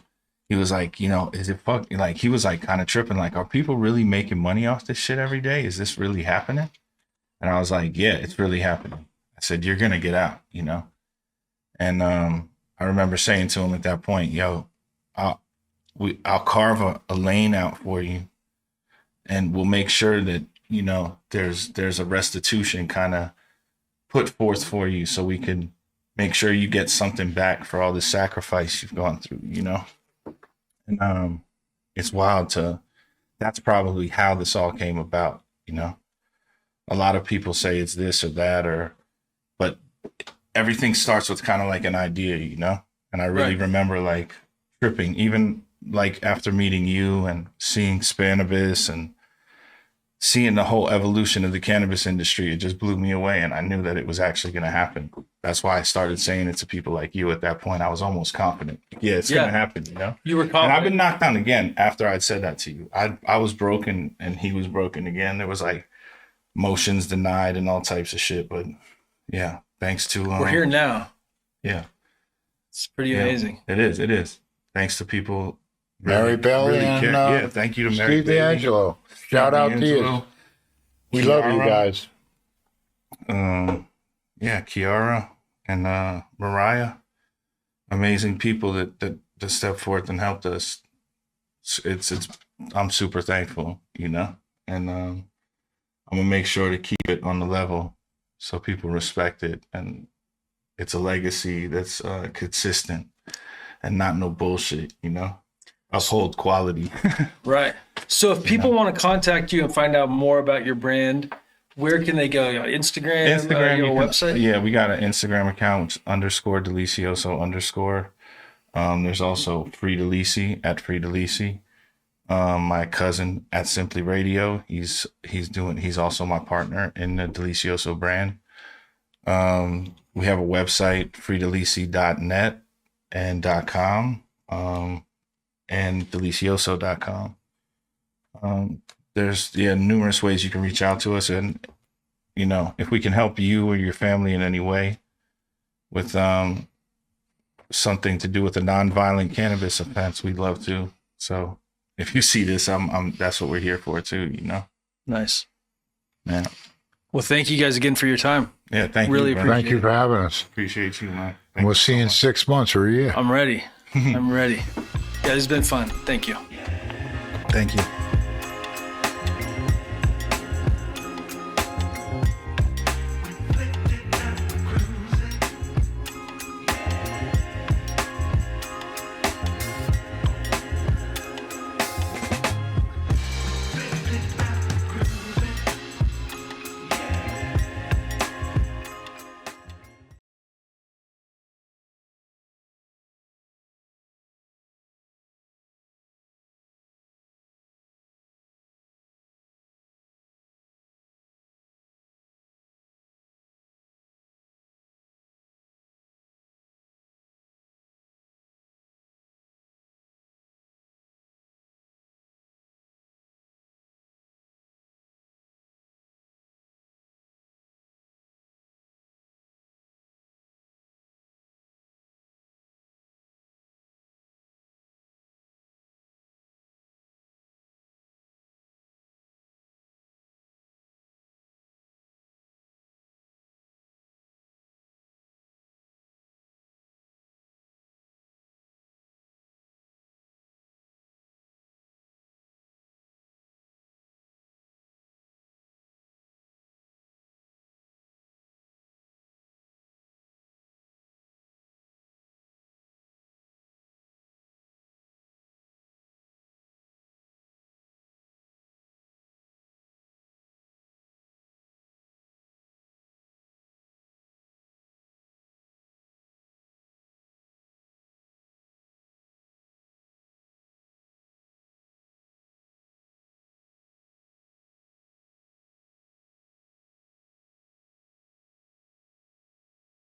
he was like, you know, is it like, he was like kind of tripping, like, are people really making money off this shit every day? Is this really happening? And I was like, yeah, it's really happening. I said, you're going to get out, you know? And I remember saying to him at that point, yo, I'll carve a lane out for you, and we'll make sure that, you know, there's a restitution kind of put forth for you so we can make sure you get something back for all the sacrifice you've gone through, you know? And it's wild that's probably how this all came about, you know? A lot of people say it's this or that, but everything starts with kind of like an idea, you know? And I really remember like tripping, even like after meeting you and seeing Spanibus and seeing the whole evolution of the cannabis industry, it just blew me away. And I knew that it was actually going to happen. That's why I started saying it to people like you at that point. I was almost confident. Yeah, it's going to happen, you know? You were confident. And I've been knocked down again after I'd said that to you. I was broken and he was broken again. There was like motions denied and all types of shit. But yeah, thanks to... we're here now. Yeah. It's pretty amazing. It is. Thanks to people... Mary Bailey and thank you to Mary Steve D'Angelo. Shout out to you. We love you guys. Kiara and Mariah, amazing people that stepped forth and helped us. I'm super thankful, you know, and I'm gonna make sure to keep it on the level so people respect it, and it's a legacy that's consistent and not no bullshit, you know. Uphold quality. Right. So if people want to contact you and find out more about your brand, where can they go? Instagram, your website? Yeah, we got an Instagram account, _Delicioso_. There's also Free DeLisi at Free DeLisi. My cousin at Simply Radio, he's also my partner in the Delicioso brand. We have a website, freedelisi.net and .com. And delicioso.com. There's numerous ways you can reach out to us, and you know, if we can help you or your family in any way with something to do with a nonviolent cannabis offense, we'd love to. So if you see this, that's what we're here for too, you know. Nice. Man. Well, thank you guys again for your time. Yeah, thank you. Really appreciate it. Thank you for having us. Appreciate you, man. We'll see you in 6 months or a year. I'm ready. I'm ready. Yeah, this has been fun. Thank you. Thank you.